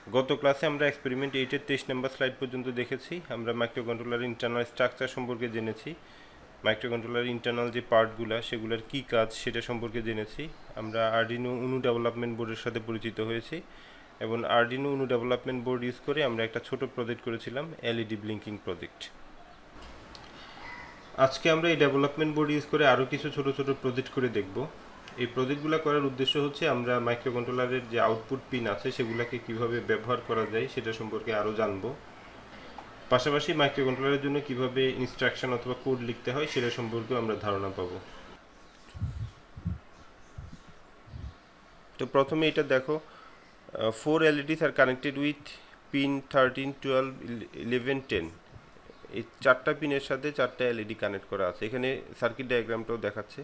গত ক্লাসে আমরা এক্সপেরিমেন্ট 8-এর 23 নম্বর স্লাইড পর্যন্ত দেখেছি। আমরা মাইক্রোকন্ট্রোলার ইন্টারনাল স্ট্রাকচার সম্পর্কে জেনেছি, মাইক্রোকন্ট্রোলার ইন্টারনাল যে পার্টগুলো সেগুলোর কী কাজ সেটা সম্পর্কে জেনেছি। আমরা আরডিনো উনো ডেভেলপমেন্ট বোর্ডের সাথে পরিচিত হয়েছি এবং আরডিনো উনো ডেভেলপমেন্ট বোর্ড ইউজ করে আমরা একটা ছোট প্রজেক্ট করেছিলাম, এলইডি ব্লিঙ্কিং প্রজেক্ট। আজকে আমরা এই ডেভেলপমেন্ট বোর্ড ইউজ করে আরও কিছু ছোট ছোট প্রজেক্ট করে দেখব। এই প্রজেক্টগুলো করার উদ্দেশ্য হচ্ছে আমরা মাইক্রোকন্ট্রোলারের যে আউটপুট পিন আছে সেগুলোকে কিভাবে ব্যবহার করা যায় সেটা সম্পর্কে আরও জানব। পাশাপাশি মাইক্রোকন্ট্রোলারের জন্য কিভাবে ইনস্ট্রাকশন অথবা কোড লিখতে হয় সেটা সম্পর্কেও আমরা ধারণা পাবো। তো প্রথমে এটা দেখো, 4 LEDs are connected with pin 13, 12, 11, 10। এই চারটা পিনের সাথে চারটা এলইডি কানেক্ট করা আছে। এখানে সার্কিট ডায়াগ্রামটাও দেখাচ্ছে।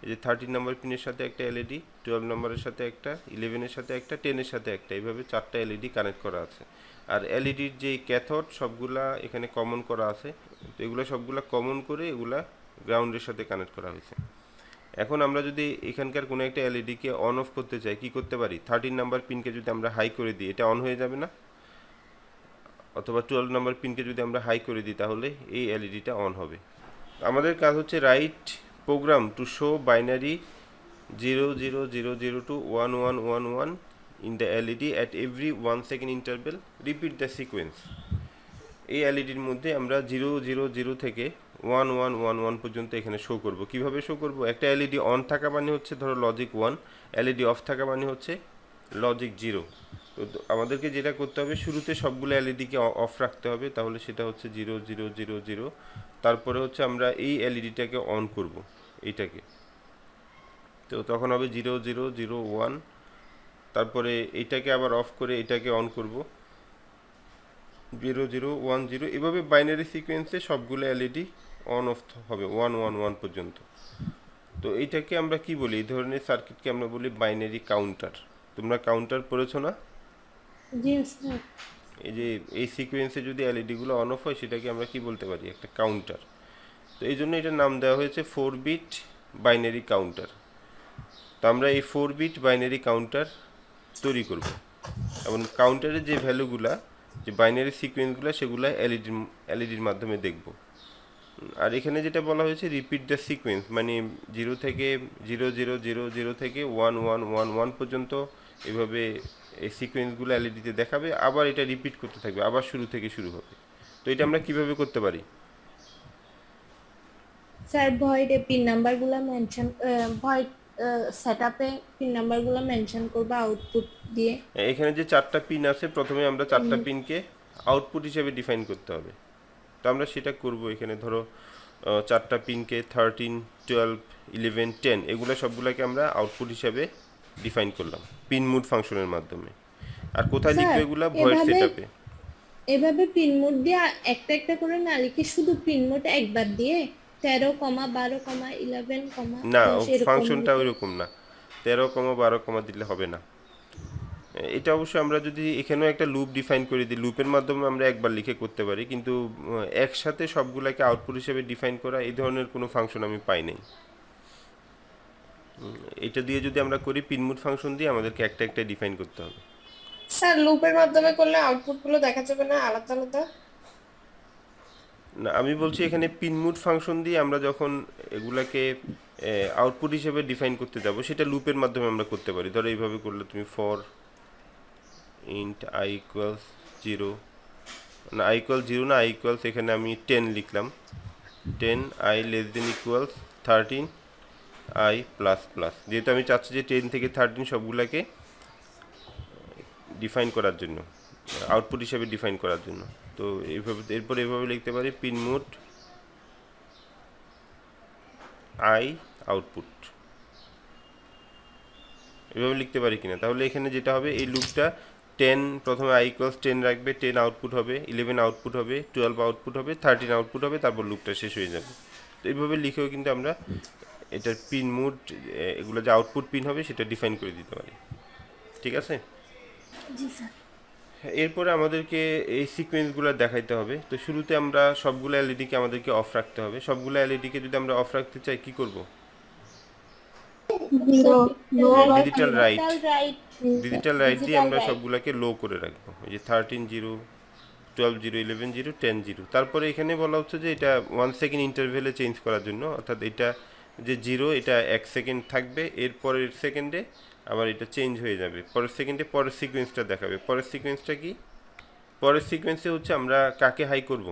এই যে 13 নম্বর পিনের সাথে একটা এলইডি, 12 নম্বরের সাথে একটা, 11-এর সাথে একটা, 10-এর সাথে একটা, এইভাবে চারটা এলইডি কানেক্ট করা আছে। আর এলইডির যে ক্যাথোড সবগুলা এখানে কমন করা আছে, তো এগুলো সবগুলা কমন করে এগুলা গ্রাউন্ডের সাথে কানেক্ট করা হয়েছে। এখন আমরা যদি এখানকার কোনো একটা এলইডিকে অন অফ করতে চাই কি করতে পারি? 13 নাম্বার পিনকে যদি আমরা হাই করে দিই এটা অন হয়ে যাবে না? অথবা 12 নম্বর পিনকে যদি আমরা হাই করে দিই তাহলে এই এলইডিটা অন হবে। আমাদের কাজ হচ্ছে write program to show binary 0000 to 1111 in the LED at every 1 second interval. Repeat the sequence. এই এলইডির মধ্যে আমরা 000 থেকে 1111 পর্যন্ত এখানে শো করব। কিভাবে শো করব? একটা এলইডি অন থাকা মানে হচ্ছে ধরো লজিক 1, এলইডি অফ থাকা মানে হচ্ছে লজিক 0। তো আমাদেরকে যেটা করতে হবে, শুরুতে সবগুলো এলইডিকে অফ রাখতে হবে, তাহলে সেটা হচ্ছে 0000। তারপরে হচ্ছে আমরা এই এলইডিটাকে অন করব, এইটাকে, তো তখন হবে 0001। তারপরে এইটাকে আবার অফ করে এটাকে অন করব 0010। এভাবে বাইনারি সিকোয়েন্সে সবগুলো এলইডি অন অফ হবে 111 পর্যন্ত। তো এইটাকে আমরা কি বলি? এই ধরনের সার্কিটকে আমরা বলি বাইনারি কাউন্টার। তোমরা কাউন্টার পড়েছো না? জি স্যার। এই যে এই সিকোয়েন্সে যদি এলইডিগুলো অন অফ হয় সেটাকে আমরা কি বলতে পারি? একটা কাউন্টার। তো এই জন্য এটার নাম দেওয়া হয়েছে 4 বিট বাইনারি কাউন্টার। তো আমরা এই 4 বিট বাইনারি কাউন্টার তৈরি করব এবং কাউন্টারের যে ভ্যালুগুলা, যে বাইনারি সিকোয়েন্সগুলো, সেগুলো এলইডির মাধ্যমে দেখব। আর এখানে যেটা বলা হয়েছে রিপিট দ্য সিকোয়েন্স, মানে 0000 থেকে 1111 পর্যন্ত এভাবে এই সিকোয়েন্সগুলো এলইডিতে দেখাবে, আবার এটা রিপিট করতে থাকবে, আবার শুরু থেকে শুরু হবে। তো এটা আমরা কিভাবে করতে পারি? স্যার ভয়েডে পিন নাম্বারগুলো মেনশন, ভয়েড সেটআপে পিন নাম্বারগুলো মেনশন করব আউটপুট দিয়ে। এখানে যে চারটা পিন আছে, প্রথমে আমরা চারটা পিনকে আউটপুট হিসেবে ডিফাইন করতে হবে। তো আমরা সেটা করব। এখানে ধরো চারটা পিনকে 13, 12, 11, 10 এগুলো সবগুলোকে আমরা আউটপুট হিসেবে ডিফাইন করলাম পিন মুড ফাংশনের মাধ্যমে। আর কোথায় লিখবো স্যার এগুলা? ভয়েড এভাবে সেটআপে। এভাবে পিন মোড দিয়ে একটা একটা করে না লিখে শুধু পিন মোড একবার দিয়ে 13, 12, 11, না, 10 এরকম ফাংশনটা লিখে। ওইরকম না। 13, 12 দিলে হবে না। এটা অবশ্য আমরা যদি এখানেও একটা লুপ ডিফাইন করে দিই, লুপের মাধ্যমে আমরা একবার লিখে করতে পারি, কিন্তু একসাথে সবগুলোকে আউটপুট হিসেবে ডিফাইন করা এই ধরনের কোনো ফাংশন আমি পাই নাই। এটা দিয়ে যদি আমরা করি, পিনমুড ফাংশন দিয়ে আমাদেরকে একটা একটা ডিফাইন করতে হবে। স্যার লুপের মাধ্যমে করলে আউটপুট গুলো দেখা যাবে না আলাদা আলাদা? না, আমি বলছি এখানে পিনমুড ফাংশন দিয়ে আমরা যখন এগুলাকে আউটপুট হিসেবে ডিফাইন করতে যাব, সেটা লুপের মাধ্যমে আমরা করতে পারি। ধরো এইভাবে করলে তুমি ফর ইন্ট আই ইকুয়ালস 0, না আই ইকুয়াল 0 না, আই ইকুয়ালস এখানে আমি 10 লিখলাম, 10 I less than equals 13 I plus plus, যেহেতু আমি চাচ্ছি যে 10 থেকে 13 সবগুলোকে ডিফাইন করার জন্য, আউটপুট হিসাবে ডিফাইন করার জন্য। তো এইভাবে এরপর এভাবে লিখতে পারি পিনমুড আই আউটপুট, এভাবে লিখতে পারি কিনা? তাহলে এখানে যেটা হবে, এই লুপটা 10 প্রথমে আই ইকুয়ালস 10 রাখবে, 10 আউটপুট হবে, 11 আউটপুট হবে, 12 আউটপুট হবে, 13 আউটপুট হবে, তারপর লুপটা শেষ হয়ে যাবে। তো এইভাবে লিখেও কিন্তু আমরা এটার পিন মুড, এগুলো যে আউটপুট পিন হবে সেটা ডিফাইন করে দিতে পারি। ঠিক আছে? জি স্যার। এরপরে আমাদেরকে এই সিকোয়েন্সগুলো দেখাইতে হবে। তো শুরুতে আমরা সবগুলো এলইডিকে আমাদেরকে অফ রাখতে হবে। সবগুলো এলইডিকে যদি আমরা অফ রাখতে চাই কি করব? Zero low digital right right digital right দিয়ে আমরা right. সবগুলোকে লো করে রাখবো। এই যে 13 0, 12 0, 11 0, 10 0। তারপরে এখানে বলা হচ্ছে যে এটা 1 সেকেন্ড ইন্টারভেলে চেঞ্জ করার জন্য, অর্থাৎ এটা যে 0 এটা 1 সেকেন্ড থাকবে, এর পরের সেকেন্ডে আবার এটা চেঞ্জ হয়ে যাবে, পরের সেকেন্ডে পরের সিকোয়েন্সটা দেখাবে। পরের সিকোয়েন্সটা কি? পরের সিকোয়েন্সে হচ্ছে আমরা কাকে হাই করব?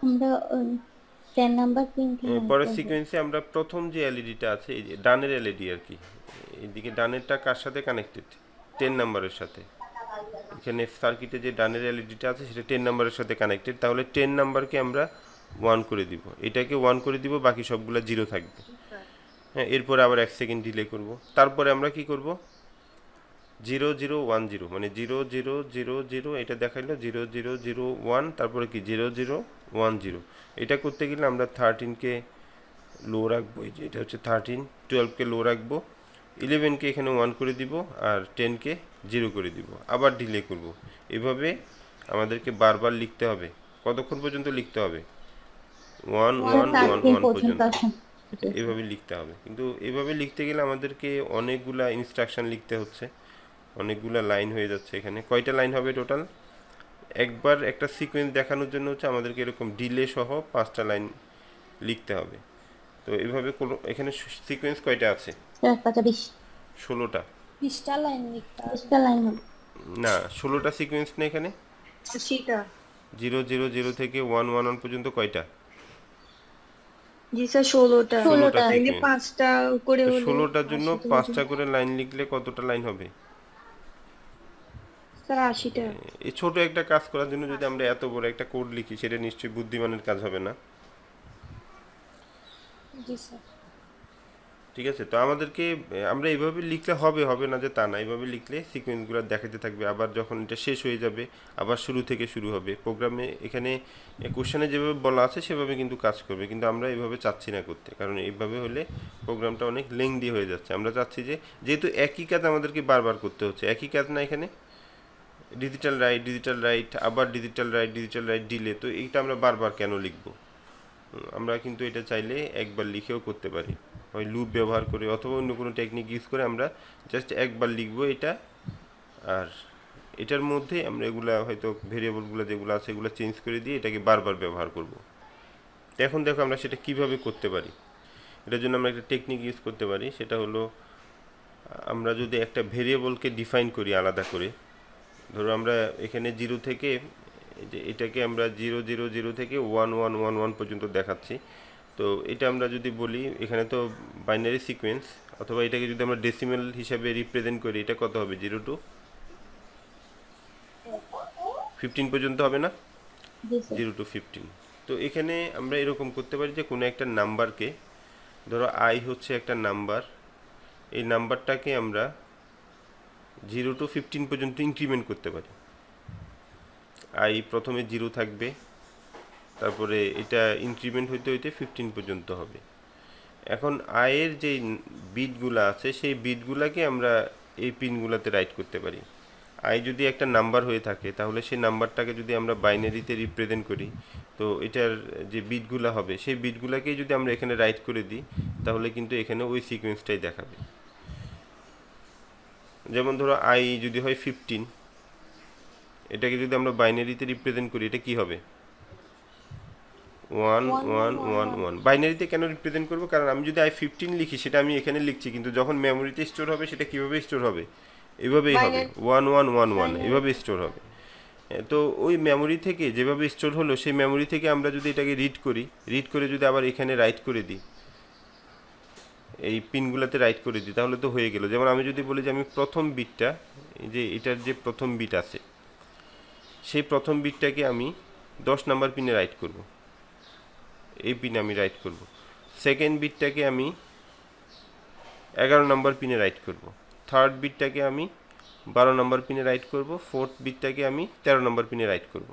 আমরা 10 নাম্বার পিনকে পরের সিকোয়েন্সে আমরা প্রথম যে এলইডিটা আছে, এই যে ডানের এলইডি আর কি, এইদিকে ডানেরটা কার সাথে কানেক্টেড? 10 নাম্বারের সাথে। এখানে সার্কিটে যে ডানের এলইডিটা আছে সেটা 10 নাম্বারের সাথে কানেক্টেড, তাহলে 10 নাম্বারকে আমরা 1 করে দিব, এটাকে 1 করে দিব, বাকি সবগুলো 0 থাকবে। হ্যাঁ, এরপরে আবার 1 সেকেন্ড ডিলে করব। তারপরে আমরা কি করব? 0010, মানে 0000 এটা দেখাইলো 0001, তারপরে কি 0010। এটা করতে গেলে আমরা 13কে লো রাখবো, এই যে এটা হচ্ছে 13, 12কে লো রাখবো, 11কে এখানে 1 করে দিব, আর 10কে 0 করে দিব, আবার ডিলে করব। এভাবে আমাদেরকে বারবার লিখতে হবে। কতক্ষণ পর্যন্ত লিখতে হবে? 1 1 1 1 পর্যন্ত এভাবে লিখতে হবে। কিন্তু এভাবে লিখতে গেলে আমাদেরকে অনেকগুলা ইনস্ট্রাকশন লিখতে হচ্ছে, অনেকগুলা লাইন হয়ে যাচ্ছে। এখানে কয়টা লাইন হবে টোটাল? একবার একটা সিকোয়েন্স দেখানোর জন্য হচ্ছে আমাদেরকে এরকম ডিলে সহ 5টা লাইন লিখতে হবে। তো এইভাবে কোনো এখানে সিকোয়েন্স কয়টা আছে? 16টা। 20টা লাইন লিখতে হবে। 20টা লাইন হবে। না, 16টা সিকোয়েন্স না এখানে? 80টা। 000 থেকে 111 পর্যন্ত কয়টা? জি স্যার 16টা। 16টা তাইলে সিকোয়েন্স। 5টা করে হলে 16টার জন্য 5টা করে লাইন লিখলে কতটা লাইন হবে? স্যার 80টা। এই ছোট একটা কাজ করার জন্য যদি আমরা এত বড় একটা কোড লিখি, সেটা নিশ্চয়ই বুদ্ধিমানের কাজ হবে না। জি স্যার। ঠিক আছে, তো আমাদেরকে আমরা এইভাবে লিখলে হবে, হবে না যে তা না, এইভাবে লিখলে সিকোয়েন্সগুলো দেখাতে থাকবে, আবার যখন এটা শেষ হয়ে যাবে আবার শুরু থেকে শুরু হবে। প্রোগ্রামে এখানে কোশ্চেনে যেভাবে বলা আছে সেভাবে কিন্তু কাজ করবে, কিন্তু আমরা এইভাবে চাচ্ছি না করতে, কারণ এইভাবে হলে প্রোগ্রামটা অনেক লেংদি হয়ে যাচ্ছে। আমরা চাচ্ছি যে যেহেতু একই কাজ আমাদেরকে বারবার করতে হচ্ছে, একই কাজ না, এখানে ডিজিটাল রাইট আবার ডিজিটাল রাইট ডিলে, তো এইটা আমরা বারবার কেন লিখব? আমরা কিন্তু এটা চাইলে একবার লিখেও করতে পারি, হয় লুপ ব্যবহার করে অথবা অন্য কোনো টেকনিক ইউজ করে আমরা জাস্ট একবার লিখবো এটা, আর এটার মধ্যে আমরা এগুলা হয়তো ভেরিয়েবলগুলো যেগুলো আছে এগুলো চেঞ্জ করে দিয়ে এটাকে বারবার ব্যবহার করব। তো এখন দেখো আমরা সেটা কিভাবে করতে পারি। এটার জন্য আমরা একটা টেকনিক ইউজ করতে পারি, সেটা হলো আমরা যদি একটা ভেরিয়েবলকে ডিফাইন করি আলাদা করে, ধরো আমরা এখানে 0 থেকে যে এটাকে আমরা 000 থেকে 1111 পর্যন্ত দেখাচ্ছি। তো এটা আমরা যদি বলি, এখানে তো বাইনারি সিকোয়েন্স, অথবা এটাকে যদি আমরা ডেসিমেল হিসাবে রিপ্রেজেন্ট করি, এটা কত হবে? 0 to 15 পর্যন্ত হবে না? 0 to 15। তো এখানে আমরা এরকম করতে পারি যে কোনো একটা নাম্বারকে, ধরো আই হচ্ছে একটা নাম্বার, এই নাম্বারটাকে আমরা 0 to 15 পর্যন্ত ইনক্রিমেন্ট করতে পারি। আই প্রথমে 0 থাকবে, তারপরে এটা ইনক্রিমেন্ট হইতে হইতে 15 পর্যন্ত হবে। এখন আয়ের যে বিটগুলো আছে সেই বিটগুলোকে আমরা এই পিনগুলোতে রাইট করতে পারি। আই যদি একটা নাম্বার হয়ে থাকে তাহলে সেই নাম্বারটাকে যদি আমরা বাইনারিতে রিপ্রেজেন্ট করি, তো এটার যে বিটগুলো হবে সেই বিটগুলোকেই যদি আমরা এখানে রাইট করে দিই, তাহলে কিন্তু এখানে ওই সিকোয়েন্সটাই দেখাবে। যেমন ধরো আই যদি হয় 15, এটাকে যদি আমরা বাইনারিতে রিপ্রেজেন্ট করি, এটা কি হবে? 1 1 1 1। বাইনারিতে কেন রিপ্রেজেন্ট করবো? কারণ আমি যদি i15 লিখি, সেটা আমি এখানে লিখছি, কিন্তু যখন মেমোরিতে স্টোর হবে সেটা কিভাবে স্টোর হবে? এভাবেই হবে, 1 1 1 1 এভাবে স্টোর হবে। তো ওই মেমোরি থেকে যেভাবে স্টোর হলো, সেই মেমোরি থেকে আমরা যদি এটাকে রিড করে যদি আবার এখানে রাইট করে দিই, এই পিনগুলোতে রাইট করে দিই, তাহলে তো হয়ে গেল। যেমন আমি যদি বলি যে আমি প্রথম বিটটা, যে এটার যে প্রথম বিট আছে সেই প্রথম বিটটাকে আমি 10 নাম্বার পিনে রাইট করব, এই পিনে আমি রাইট করব। সেকেন্ড বিটটাকে আমি 11 নম্বর পিনে রাইট করব। থার্ড বিটটাকে আমি 12 নম্বর পিনে রাইট করব। ফোর্থ বিটটাকে আমি 13 নম্বর পিনে রাইট করব।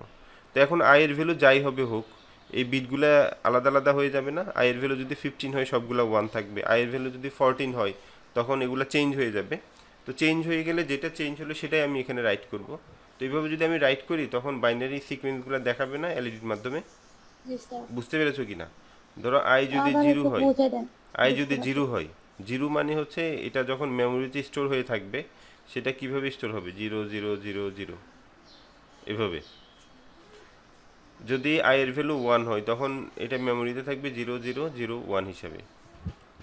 তো এখন আয়ের ভ্যালু যাই হবে হোক, এই বিটগুলো আলাদা আলাদা হয়ে যাবে না। আয়ের ভ্যালু যদি 15 হয় সবগুলো 1 থাকবে, আয়ের ভ্যালু যদি 14 হয় তখন এগুলো চেঞ্জ হয়ে যাবে। তো চেঞ্জ হয়ে গেলে যেটা চেঞ্জ হলো সেটাই আমি এখানে রাইট করব। তো এইভাবে যদি আমি রাইট করি তখন বাইনারি সিকোয়েন্সগুলো দেখাবে না এলইডির মাধ্যমে। জি স্যার। বুঝতে পেরেছো কি না? ধরো আই যদি 0 হয়, আই যদি জিরো হয়, জিরো মানে হচ্ছে এটা যখন মেমোরিতে স্টোর হয়ে থাকবে সেটা কিভাবে স্টোর হবে, 0 0 0 0 এভাবে। যদি আই এর ভ্যালু 1 হয় তখন এটা মেমোরিতে থাকবে 0 0 0 1 হিসাবে।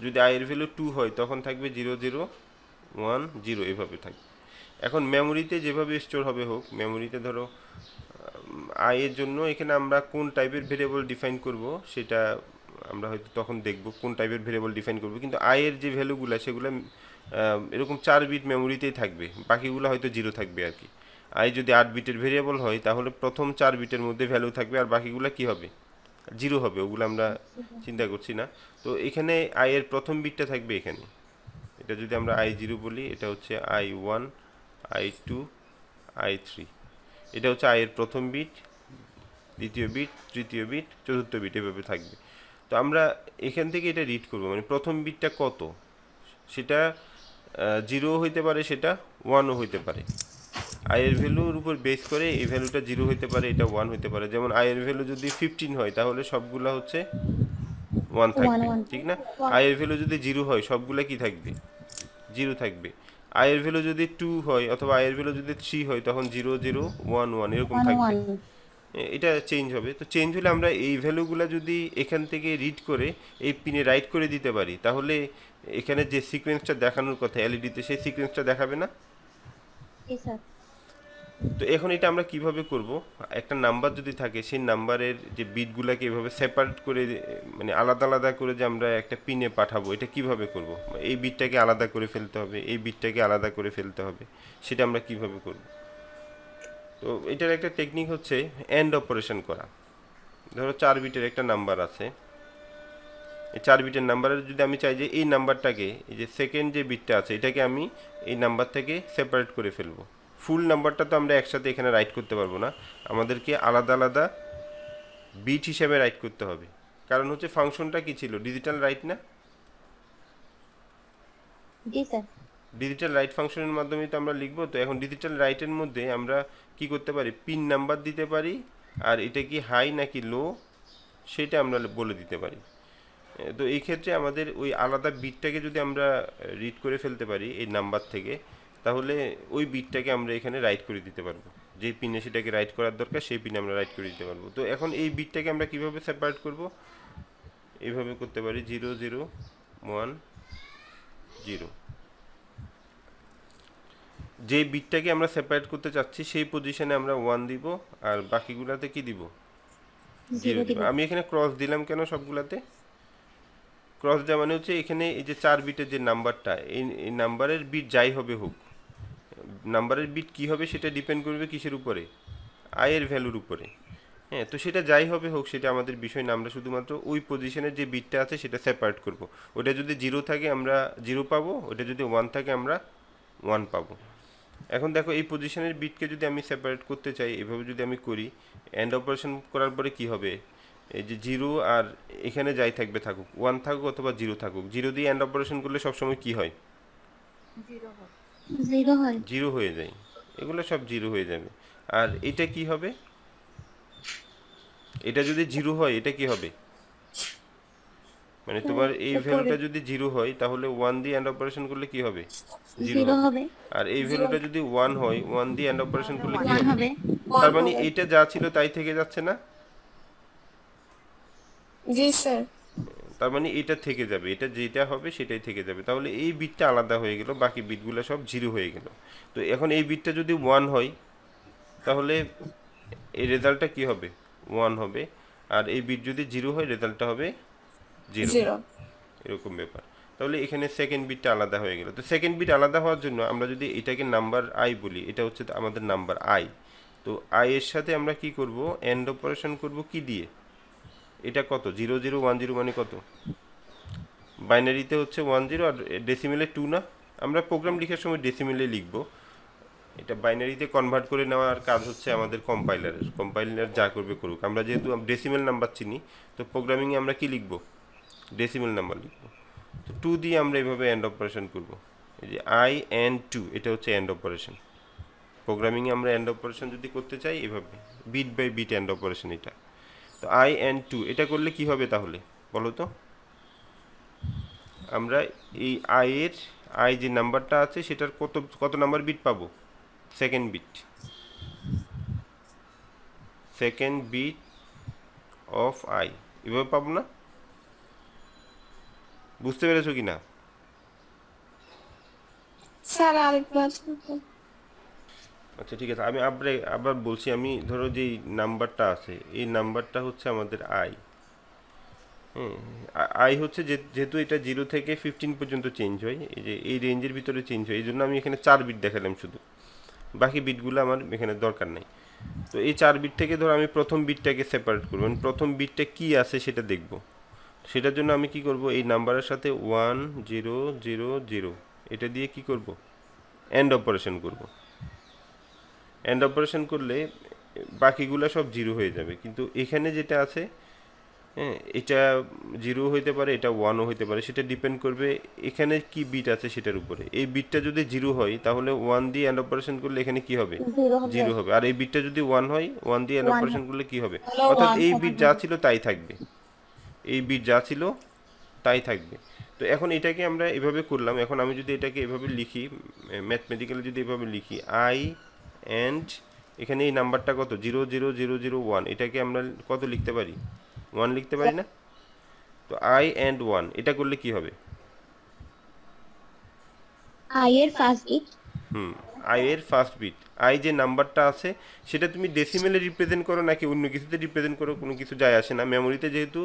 যদি আই এর ভ্যালু 2 হয় তখন থাকবে 0 0 1 0 এভাবে থাকবে। এখন মেমোরিতে যেভাবে স্টোর হবে হোক, মেমোরিতে ধরো আই এর জন্য এখানে আমরা কোন টাইপের ভেরিয়েবল ডিফাইন করব সেটা আমরা হয়তো তখন দেখব কোন টাইপের ভেরিয়েবল ডিফাইন করব। কিন্তু আই এর যে ভ্যালুগুলো সেগুলো এরকম 4 বিট মেমোরিতেই থাকবে, বাকিগুলো হয়তো জিরো থাকবে আর কি। আই যদি 8 বিটের ভেরিয়েবল হয় তাহলে প্রথম 4 বিটের মধ্যে ভ্যালু থাকবে আর বাকিগুলো কি হবে, জিরো হবে, ওগুলো আমরা চিন্তা করছি না। তো এখানে আই এর প্রথম বিটটা থাকবে এখানে, এটা যদি আমরা i0 বলি, এটা হচ্ছে i1 i2 i3, এটা হচ্ছে i এর প্রথম বিট, দ্বিতীয় বিট, তৃতীয় বিট, চতুর্থ বিট, এভাবে থাকবে। তো আমরা এখান থেকে এটা রিড করব, মানে প্রথম বিটটা কত সেটা 0 হইতে পারে, সেটা 1ও হইতে পারে। আই এর ভ্যালুর উপর বেস করে এই ভ্যালুটা 0 হইতে পারে, এটা 1 হইতে পারে। যেমন আই এর ভ্যালু যদি 15 হয় তাহলে সবগুলা হচ্ছে 1 থাকবে, ঠিক না? আই এর ভ্যালু যদি 0 হয় সবগুলা কি থাকবে, 0 থাকবে। আই এর ভ্যালু যদি 2 হয় অথবা আই এর ভ্যালু যদি 3 হয় তখন 0 0 1 1 এরকম 1 থাকবে। 1 এটা চেঞ্জ হবে। তো চেঞ্জ হলে আমরা এই ভ্যালুগুলো যদি এখান থেকে রিড করে এই পিনে রাইট করে দিতে পারি তাহলে এখানে যে সিকোয়েন্সটা দেখানোর কথা এলইডিতে সেই সিকোয়েন্সটা দেখাবে না। জি স্যার। তো এখন এটা আমরা কিভাবে করব, একটা নাম্বার যদি থাকে সেই নাম্বারের যে বিটগুলোকে এভাবে সেপারেট করে, মানে আলাদা আলাদা করে যে আমরা একটা পিনে পাঠাবো, এটা কিভাবে করব? এই বিটটাকে আলাদা করে ফেলতে হবে, এই বিটটাকে আলাদা করে ফেলতে হবে, সেটা আমরা কিভাবে করব? তো এটার একটা টেকনিক হচ্ছে এন্ড অপারেশন করা। ধরো 4 বিটের একটা নাম্বার আছে, এই 4 বিটের নাম্বারের যদি আমি চাই যে এই নাম্বারটাকে, এই যে সেকেন্ড যে বিটটা আছে এটাকে আমি এই নাম্বার থেকে সেপারেট করে ফেলবো। ফুল নাম্বারটা তো আমরা একসাথে এখানে রাইট করতে পারবো না, আমাদেরকে আলাদা আলাদা বিট হিসেবে রাইট করতে হবে। কারণ হচ্ছে ফাংশনটা কি ছিল, ডিজিটাল রাইট না? জি স্যার। ডিজিটাল রাইট ফাংশনের মাধ্যমে তো আমরা লিখবো। তো এখন ডিজিটাল রাইটের মধ্যে আমরা কি করতে পারি, পিন নাম্বার দিতে পারি, আর এটা কি হাই নাকি লো সেটা আমরা বলে দিতে পারি। তো এই ক্ষেত্রে আমাদের ওই আলাদা বিটটাকে যদি আমরা রিড করে ফেলতে পারি এই নাম্বার থেকে, তাহলে ওই বিটটাকে আমরা এখানে রাইট করে দিতে পারবো। যে পিনে সেটাকে রাইট করার দরকার সেই পিনে আমরা রাইট করে দিতে পারবো। তো এখন এই বিটটাকে আমরা কিভাবে সেপারেট করব, এইভাবে করতে পারি 0 0 1 0। যে বিটটাকে আমরা সেপারেট করতে চাচ্ছি সেই পজিশনে আমরা 1 দিব, আর বাকিগুলাতে কি দিব, 0 দিব। আমি এখানে ক্রস দিলাম কেন সবগুলাতে? ক্রস দেওয়া মানে হচ্ছে এখানে এই যে 4 বিটের যে নাম্বারটা, এই নাম্বারের বিট যাই হবে হোক, নাম্বারের বিট কি হবে সেটা ডিপেন্ড করবে কিসের উপরে, আই এর ভ্যালুর উপরে। হ্যাঁ, তো সেটা যাই হবে হোক সেটা আমাদের বিষয় না, আমরা শুধুমাত্র ওই পজিশনের যে বিটটা আছে সেটা সেপারেট করব। ওটা যদি 0 থাকে আমরা 0 পাবো, ওটা যদি 1 থাকে আমরা 1 পাবো। এখন দেখো এই পজিশনের বিটকে যদি আমি সেপারেট করতে চাই, এভাবে যদি আমি করি, এন্ড অপারেশন করার পরে কি হবে, এই যে 0 আর এখানে যাই থাকবে থাকুক, 1 থাকুক অথবা 0 থাকুক, 0 দিয়ে এন্ড অপারেশন করলে সবসময় কি হয়, 0 হয়। 0 হয়ে যায়, এগুলো সব 0 হয়ে যাবে। আর এটা কি হবে, এটা যদি 0 হয় এটা কি হবে, মানে তোমার এই ভ্যালুটা যদি 0 হয় তাহলে 1 দিয়ে এন্ড অপারেশন করলে কি হবে, 0 0 হবে। হবে। আর এই ভ্যালুটা যদি 1 হয়, 1 দিয়ে এন্ড অপারেশন করলে কি 1 হবে, হবে। তার মানে এটা যা ছিল তাই থেকে যাচ্ছে না? জি স্যার। তার মানে এটা থেকে যাবে, এটা যেটা হবে সেটাই থেকে যাবে। তাহলে এই বিটটা আলাদা হয়ে গেল, বাকি বিটগুলো সব 0 হয়ে গেল। তো এখন এই বিটটা যদি 1 হয় তাহলে এই রেজাল্টটা কি হবে, 1 হবে। আর এই বিট যদি 0 হয় রেজাল্টটা হবে 0, 0। এরকম ব্যাপার। তাহলে এখানে সেকেন্ড বিটটা আলাদা হয়ে গেল। তো সেকেন্ড বিট আলাদা হওয়ার জন্য আমরা যদি এটাকে নাম্বার আই বলি, এটা হচ্ছে আমাদের নাম্বার আই। তো আই এর সাথে আমরা কি করব, এন্ড অপারেশন করব কি দিয়ে, এটা কত, 0 0 1 0 মানে কত, বাইনারিতে হচ্ছে 1 0 আর ডেসিমেলে 2 না? আমরা প্রোগ্রাম লেখার সময় ডেসিমেলে লিখব, এটা বাইনারিতে কনভার্ট করে নেওয়ার কাজ হচ্ছে আমাদের কম্পাইলারের। কম্পাইলার যা করবে করুক, আমরা যেহেতু ডেসিমেল নাম্বার চিনি তো প্রোগ্রামিংয়ে আমরা কি লিখব, ডেসিমেল নাম্বার লিখব। তো 2 দিয়ে আমরা এভাবে এন্ড অপারেশন করব, এই যে আই এন্ড 2, এটা হচ্ছে এন্ড অপারেশন। প্রোগ্রামিংয়ে আমরা এন্ড অপারেশন যদি করতে চাই এভাবে bit by bit and operation এটা। তো আই এন্ড 2 এটা করলে কি হবে তাহলে বলো তো, আমরা এই আই যে নাম্বারটা আছে সেটার কত কত নাম্বার বিট পাবো? সেকেন্ড বিট অফ আই, এভাবে পাবো না? বুঝতে পেরেছো কি না? স্যার আরেকবার আচ্ছা ঠিক আছে, আমি আবার বলছি। আমি ধরো যেই নাম্বারটা আছে এই নাম্বারটা হচ্ছে আমাদের আই। হ্যাঁ, আই হচ্ছে যেহেতু এটা 0 থেকে 15 পর্যন্ত চেঞ্জ হয়, এই যে এই রেঞ্জের ভিতরে চেঞ্জ হয়, এই জন্য আমি এখানে 4 বিট দেখালাম শুধু, বাকি বিটগুলো আমার এখানে দরকার নাই। তো এই 4 বিট থেকে ধরো আমি প্রথম বিটটাকে সেপারেট করবো, মানে প্রথম বিটটা কি আছে সেটা দেখব। সেটার জন্য আমি কি করব, এই নাম্বারের সাথে 1 0 0 0 এটা দিয়ে কি করব, এন্ড অপারেশন করব। এন্ড অপারেশন করলে বাকিগুলো সব জিরো হয়ে যাবে, কিন্তু এখানে যেটা আছে, হ্যাঁ, এটা জিরো হইতে পারে, এটা ওয়ানও হইতে পারে, সেটা ডিপেন্ড করবে এখানে কি বিট আছে সেটার উপরে। এই বিটটা যদি জিরো হয় তাহলে 1 দিয়ে এন্ড অপারেশন করলে এখানে কি হবে, জিরো হবে। জিরো হবে। আর এই বিটটা যদি 1 হয়, 1 দিয়ে এন্ড ওয়ান অপারেশন করলে কি হবে, হলো অর্থাৎ 1 এই হবে। বিট যা ছিল তাই থাকবে, এই বিট যা ছিল তাই থাকবে। তো এখন এটাকে আমরা এভাবে করলাম। এখন আমি যদি এটাকে এভাবে লিখি, ম্যাথমেটিক্যালি যদি এভাবে লিখি, আই অ্যান্ড এখানে এই নাম্বারটা কত, 0 0 0 0 1, এটাকে আমরা কত লিখতে পারি, 1 লিখতে পারি না? তো আই অ্যান্ড 1 এটা করলে কি হবে? আই এর ফার্স্ট বিট। আই এর ফার্স্ট বিট, আই যে নাম্বারটা আছে সেটা তুমি ডেসিমেলে রিপ্রেজেন্ট করো নাকি অন্য কিছুতে রিপ্রেজেন্ট করো, কোনো কিছু যায় আসে না। মেমোরিতে যেহেতু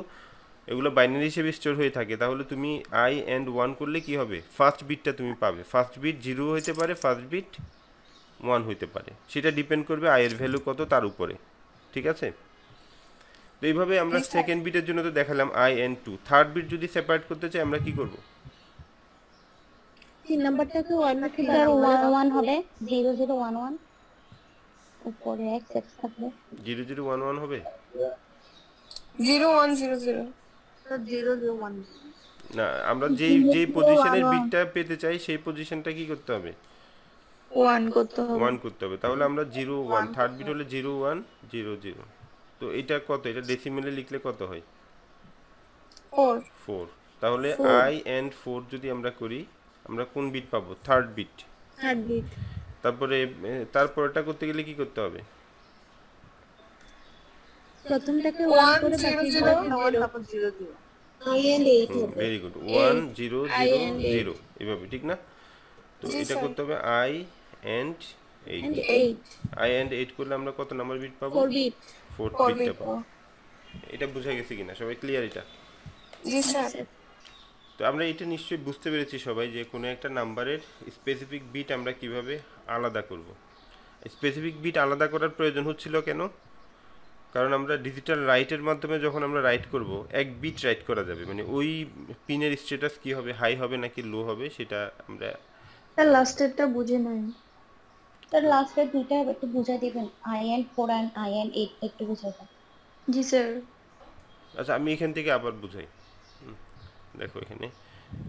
এগুলো বাইনারি হিসেবে স্টোর হয়ে থাকে, তাহলে তুমি আই অ্যান্ড 1 করলে কি হবে, ফার্স্ট বিটটা তুমি পাবে। ফার্স্ট বিট 0 হইতে পারে, ফার্স্ট বিট 1 হইতে পারে, সেটা ডিপেন্ড করবে আয়ের ভ্যালু কত তার উপরে। ঠিক আছে? তো এইভাবে আমরা সেকেন্ড বিটের জন্য তো দেখালাম আই অ্যান্ড 2। থার্ড বিট যদি সেপারেট করতে চাই আমরা কি করব? 3 নাম্বারটাকে 1 মুখে স্যার বানাবো। 1 1 হবে, 0 0 1 1, উপরে x x থাকবে। 0 0 1 1 হবে 0 1 0 0 না, আমরা যেই পজিশনের বিটটা পেতে চাই সেই পজিশনটা কি করতে হবে, 1 করতে হবে। 1 করতে হবে। তাহলে আমরা 0 1, থার্ড বিট হলে 0 1 0 0। তো এটা কত, এটা ডেসিমেলে লিখলে কত হয়, 4 4। তাহলে আই অ্যান্ড 4 যদি আমরা করি, আমরা কোন বিট পাবো, থার্ড বিট। Third bit. তারপরে তারপরটা করতে গেলে কি করতে হবে, প্রথমটাকে 1 1 করে 0 বাকি 0 I and 8 হবে। ভেরি গুড, 1 0 I 0 and 0 এভাবে, ঠিক না? তো জি এটা স্যার। করতে হবে I and 8। and 8 I and 8 করলে আমরা কত নাম্বার বিট পাবো, 4 বিট। Fourth 4 বিটটা bit. পাবো। এটা বোঝা গেছে কিনা, সবাই ক্লিয়ার এটা? জি স্যার। তো আমরা এটা নিশ্চয়ই বুঝতে পেরেছি সবাই যে কোনো একটা নাম্বারের স্পেসিফিক বিট আমরা কিভাবে আলাদা করব। স্পেসিফিক বিট আলাদা করার প্রয়োজন হচ্ছিল কেন? কারণ আমরা ডিজিটাল রাইটের মাধ্যমে যখন আমরা রাইট করব, এক বিট রাইট করা যাবে, মানে ওই পিনের স্ট্যাটাস কি হবে, হাই হবে নাকি লো হবে, সেটা আমরা। তার লাস্টেরটা বুঝে নাই। স্যার লাস্টের দুইটা একটু বুঝাই দিবেন, i and 4 and i and 8 একটু বুঝাই দেন। জি স্যার। আচ্ছা আমি এখান থেকে আবার বুঝাই। দেখো এখানে,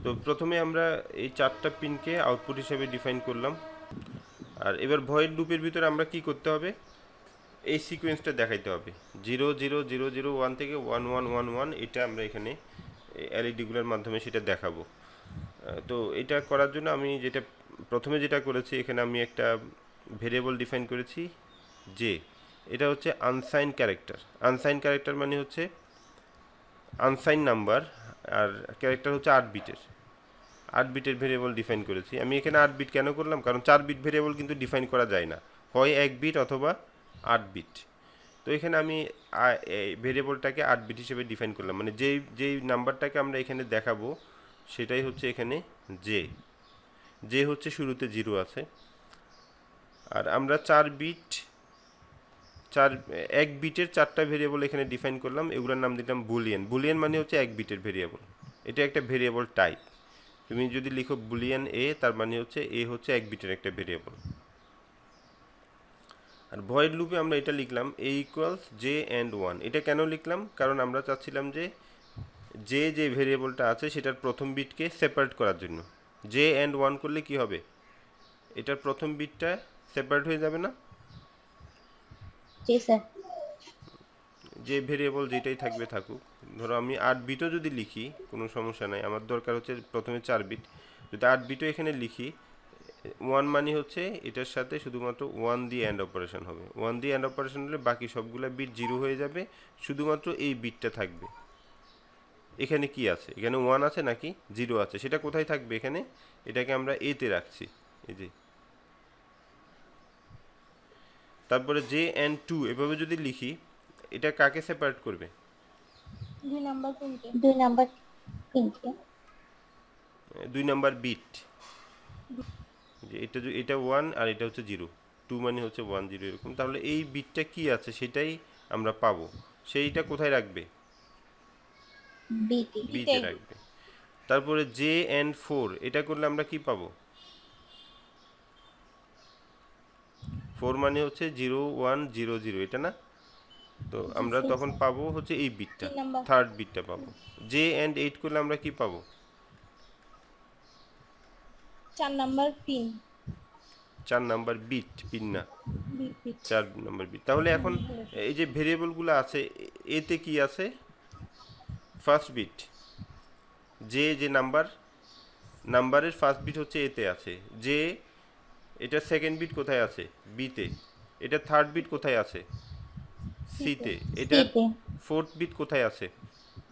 তো প্রথমে আমরা এই 4টা পিনকে আউটপুট হিসেবে ডিফাইন করলাম। আর এবার ভয়েড লুপের ভিতরে আমরা কি করতে হবে, এই সিকোয়েন্সটা দেখাইতে হবে, 0 0 0 0 1 থেকে 1 1 1 1, এটা আমরা এখানে এলইডিগুলোর মাধ্যমে সেটা দেখাবো। তো এটা করার জন্য আমি প্রথমে যেটা করেছি, এখানে আমি একটা ভেরিয়েবল ডিফাইন করেছি যে এটা হচ্ছে আনসাইন ক্যারেক্টার। আনসাইন ক্যারেক্টার মানে হচ্ছে আনসাইন নাম্বার, আর ক্যারেক্টার হচ্ছে 8 বিটের। 8 বিটের ভেরিয়েবল ডিফাইন করেছি। আমি এখানে 8 বিট কেন করলাম, কারণ 4 বিট ভেরিয়েবল কিন্তু ডিফাইন করা যায় না, হয় 1 বিট অথবা 8 বিট। তো এখানে আমি ভেরিয়েবলটাকে 8 বিট হিসেবে ডিফাইন করলাম, মানে যেই নাম্বারটাকে আমরা এখানে দেখাবো সেটাই হচ্ছে এখানে যে হচ্ছে শুরুতে 0 আছে। আর আমরা 1 বিটের 4টা ভেরিয়েবল এখানে ডিফাইন করলাম, এগুলোর নাম দিলাম বুলিয়ান। বুলিয়ান মানে হচ্ছে 1 বিটের ভেরিয়েবল, এটা একটা ভেরিয়েবল টাইপ। তুমি যদি লিখো বুলিয়ান এ, তার মানে হচ্ছে এ হচ্ছে 1 বিটের একটা ভেরিয়েবল। আর ভয়েড লুপে আমরা এটা লিখলাম a ইকুয়ালস জে অ্যান্ড 1। এটা কেন লিখলাম, কারণ আমরা চাচ্ছিলাম যে ভেরিয়েবলটা আছে সেটার প্রথম বিটকে সেপারেট করার জন্য। জে অ্যান্ড 1 করলে কি হবে, এটার প্রথম বিটটা সেপারেট হয়ে যাবে না? জি স্যার। যে ভেরিয়েবল যেটাই থাকবে থাকুক, ধরো আমি 8 বিটও যদি লিখি কোনো সমস্যা নাই, আমার দরকার হচ্ছে প্রথমে 4 বিট। যদি 8 বিটও এখানে লিখি, 1 মানে হচ্ছে এটার সাথে শুধুমাত্র 1 দিয়ে অ্যান্ড অপারেশন হবে। 1 দিয়ে অ্যান্ড অপারেশন হলে বাকি সবগুলা বিট 0 হয়ে যাবে, শুধুমাত্র এই বিটটা থাকবে। এখানে কি আছে? এখানে 1 আছে নাকি 0 আছে? সেটা কোথায় থাকবে? এখানে এটাকে আমরা এতে রাখছি, এই যে। তারপরে জে অ্যান্ড 2 এভাবে যদি লিখি, এটা কাকে সেপারেট করবে? 2 নাম্বার পিনকে। 2 নাম্বার পিনকে। 2 নাম্বার বিট, যে এটা 1 আর এটা হচ্ছে 0, 2 মানে হচ্ছে 1 0 এরকম। তাহলে এই বিটটা কি আছে সেটাই আমরা পাবো, সেইটা কোথায় রাখবে? বিতে। বিতে রাখবে। তারপরে জে অ্যান্ড 4 এটা করলে আমরা কি পাবো? 4 মানে হচ্ছে 0 1 0 0, এটা না? তো আমরা তখন পাবো হচ্ছে এই বিটটা, থার্ড বিটটা পাবো। জে অ্যান্ড 8 করলে আমরা কি পাবো? 4 number pin. 4 number bit, pin না, বিট। 4 number bit. তাহলে এখন এই যে ভেরিয়েবলগুলো আছে, এতে কি আছে? ফার্স্ট বিট, যে নাম্বারের ফার্স্ট বিট হচ্ছে এতে আছে। যে এটা সেকেন্ড বিট কোথায় আছে? বিতে। এটা থার্ড বিট কোথায় আছে? সিতে। এটা ফোর্থ বিট কোথায় আছে?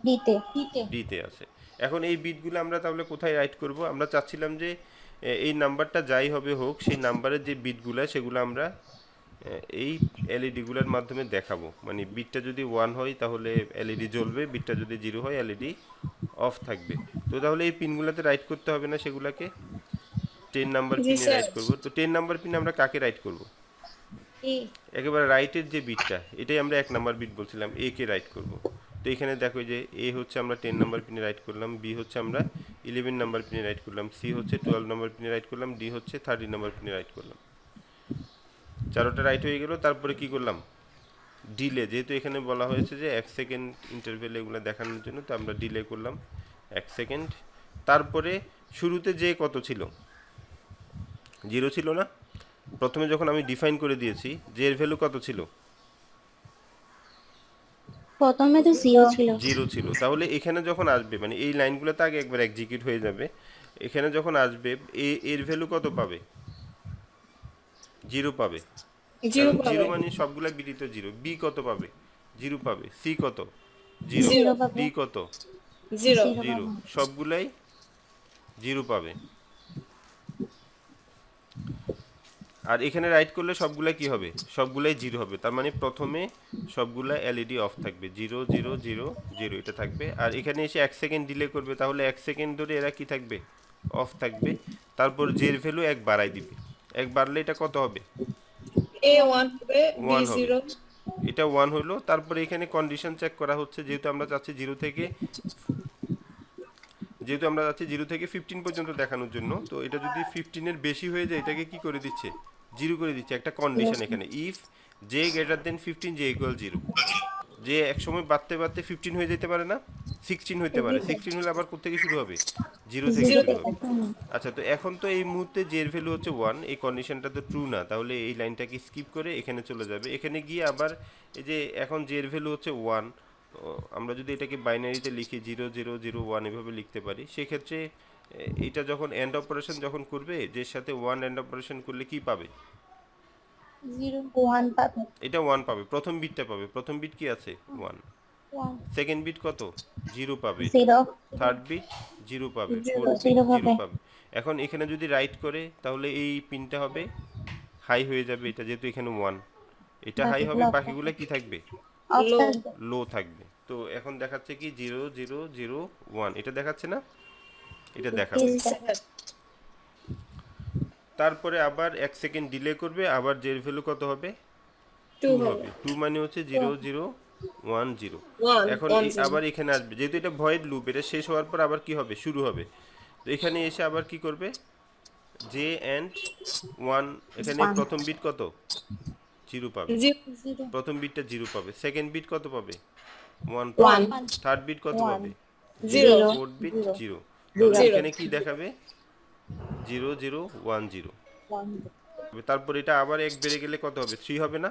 ডিতে। ডিতে আছে। এখন এই বিটগুলো আমরা তাহলে কোথায় রাইট করব? আমরা চাচ্ছিলাম যে এই নাম্বারটা যাই হবে হোক, সেই নাম্বারের যে বিটগুলো সেগুলো আমরা এই এলইডিগুলোর মাধ্যমে দেখাবো। মানে বিটটা যদি 1 হয় তাহলে এলইডি জ্বলবে, বিটটা যদি 0 হয় এলইডি অফ থাকবে। তো তাহলে এই পিনগুলোতে রাইট করতে হবে না সেগুলোকে? 10 নাম্বার পিনে রাইট করব। তো 10 নাম্বার পিনে আমরা কাকে রাইট করব? এ। একেবারে রাইটের যে বিটটা, এটাই আমরা 1 নাম্বার বিট বলছিলাম, এ কে রাইট করব। তো এখানে দেখো যে এ হচ্ছে আমরা 10 নাম্বার পিনে রাইট করলাম, বি হচ্ছে আমরা 11 নাম্বার পিনে রাইট করলাম, সি হচ্ছে 12 নাম্বার পিনে রাইট করলাম, ডি হচ্ছে 13 নাম্বার পিনে রাইট করলাম। চারোটা রাইট হয়ে গেল। তারপরে কি করলাম? ডিলে, যেহেতু এখানে বলা হয়েছে যে 1 সেকেন্ড ইন্টারভেল এগুলো দেখানোর জন্য, তো আমরা ডিলে করলাম 1 সেকেন্ড। তারপরে শুরুতে যে কত ছিল? 0 ছিল না? প্রথমে যখন আমি ডিফাইন করে দিয়েছি যে এর ভ্যালু কত ছিল? প্রথমে তো 0 ছিল। 0 ছিল। তাহলে এখানে যখন আসবে, মানে এই লাইনগুলোতে আগে একবার এক্সিকিউট হয়ে যাবে, এখানে যখন আসবে এর ভ্যালু কত পাবে? 0 পাবে। 0 0 পাবে। মানে সবগুলা বিটই তো 0। বি কত পাবে? 0 পাবে। সি কত? 0 0। পাবে। ডি কত? 0 0। সবগুলাই 0 পাবে। আর এখানে রাইট করলে সবগুলা কি হবে? সবগুলাই 0 হবে। তার মানে প্রথমে সবগুলা এলইডি অফ থাকবে, 0 0 0 0 এটা থাকবে। আর এখানে এসে 1 সেকেন্ড ডিলে করবে, তাহলে 1 সেকেন্ড ধরে এরা কি থাকবে? অফ থাকবে। তারপর জের ভ্যালু 1 বাড়াই দিবে। 1 বাড়লে এটা কত হবে? A 1 হবে, B 1 হবে। 0। এটা 1 হলো। তারপরে এখানে কন্ডিশন চেক করা হচ্ছে, যেহেতু আমরা চাচ্ছি 0 থেকে 15 পর্যন্ত দেখানোর জন্য। তো এটা যদি 15 এর বেশি হয়ে যায়, এটাকে কি করে দিচ্ছে? 0 করে দিচ্ছে। একটা কন্ডিশন এখানে, if J greater than 15 J equal 0। যে এক সময় বাড়তে বাড়তে 15 হয়ে যেতে পারে না, 16 হইতে পারে। 16 হলে আবার কোথা থেকে শুরু হবে? 0 থেকে শুরু হবে। আচ্ছা, তো এখন তো এই মুহূর্তে জে এর ভ্যালু হচ্ছে 1, এই কন্ডিশনটা তো ট্রু না, তাহলে এই লাইনটাকে স্কিপ করে এখানে চলে যাবে। এখানে গিয়ে আবার এই যে এখন জে এর ভ্যালু হচ্ছে 1, আমরা যদি এটাকে বাইনারিতে লিখি 0 0 0 1 এভাবে লিখতে পারি, সেক্ষেত্রে এটা যখন এন্ড অপারেশন যখন করবে, যের সাথে 1 এন্ড অপারেশন করলে কি পাবে? 0 1 পাবে। এটা 1 পাবে, প্রথম বিটটা পাবে। প্রথম বিট কি আছে? 1। সেকেন্ড বিট কত? 0 পাবে। 0 থার্ড বিট 0 পাবে। ফোর্থ বিট 0 0 পাবে। পাবে। এখন এখানে যদি রাইট করে, তাহলে এই পিনটা হবে হাই হয়ে যাবে, এটা যেহেতু এখানে 1, এটা হাই হবে, বাকিগুলো কি থাকবে? Of Low। থাকবে। লো থাকবে। তো এখন দেখাচ্ছে কি 0 0 0 1, এটা দেখাচ্ছে না? এটা দেখাবে। তারপরে আবার 1 সেকেন্ড ডিলে করবে, আবার জের ভ্যালু কত হবে? 2 2 হবে। হবে। 2 মানে হচ্ছে 0 0 1 0। 1 এখন 1 0। আবার এখানে আসবে, যেহেতু এটা ভয়েড লুপ, এটা শেষ হওয়ার পর আবার কি হবে? শুরু হবে। তো এখানে এসে আবার কি করবে? জে এন্ড 1, এখানে প্রথম বিট কত? 0 পাবে। 0 প্রথম বিটটা 0 পাবে। সেকেন্ড বিট কত পাবে? 1 1 পাবে। থার্ড বিট কত পাবে? 0 ফোর্থ বিট 0। Zero। এখানে কি দেখাবে? 0 0 1 0। তারপর এটা আবার 1 বেড়ে গেলে কত হবে? 3 হবে না?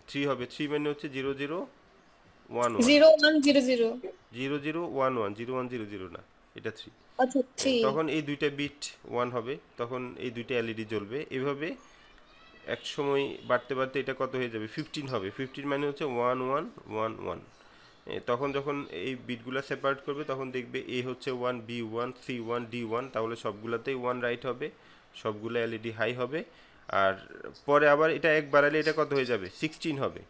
3 হবে। 3 মানে হচ্ছে 0 0 ওয়ান ওয়ান 0100 0 0 1 1 0 1 0 0 না, এটা 3। আচ্ছা 3 তখন এই দুইটা বিট 1 হবে, তখন এই দুইটা এলইডি জ্বলবে। এভাবে এক সময় বাড়তে বাড়তে এটা কত হয়ে যাবে, 15 হবে। 15 মানে হচ্ছে 1 1 1 1। তখন যখন এই বিটগুলো সেপারেট করবে তখন দেখবে এ হচ্ছে 1, বি 1, সি 1, ডি 1, তাহলে সবগুলোতেই 1 রাইট হবে, সবগুলো এলইডি হাই হবে। আর পরে আবার এটা এক বাড়ালে এটা কত হয়ে যাবে, 16 হবে।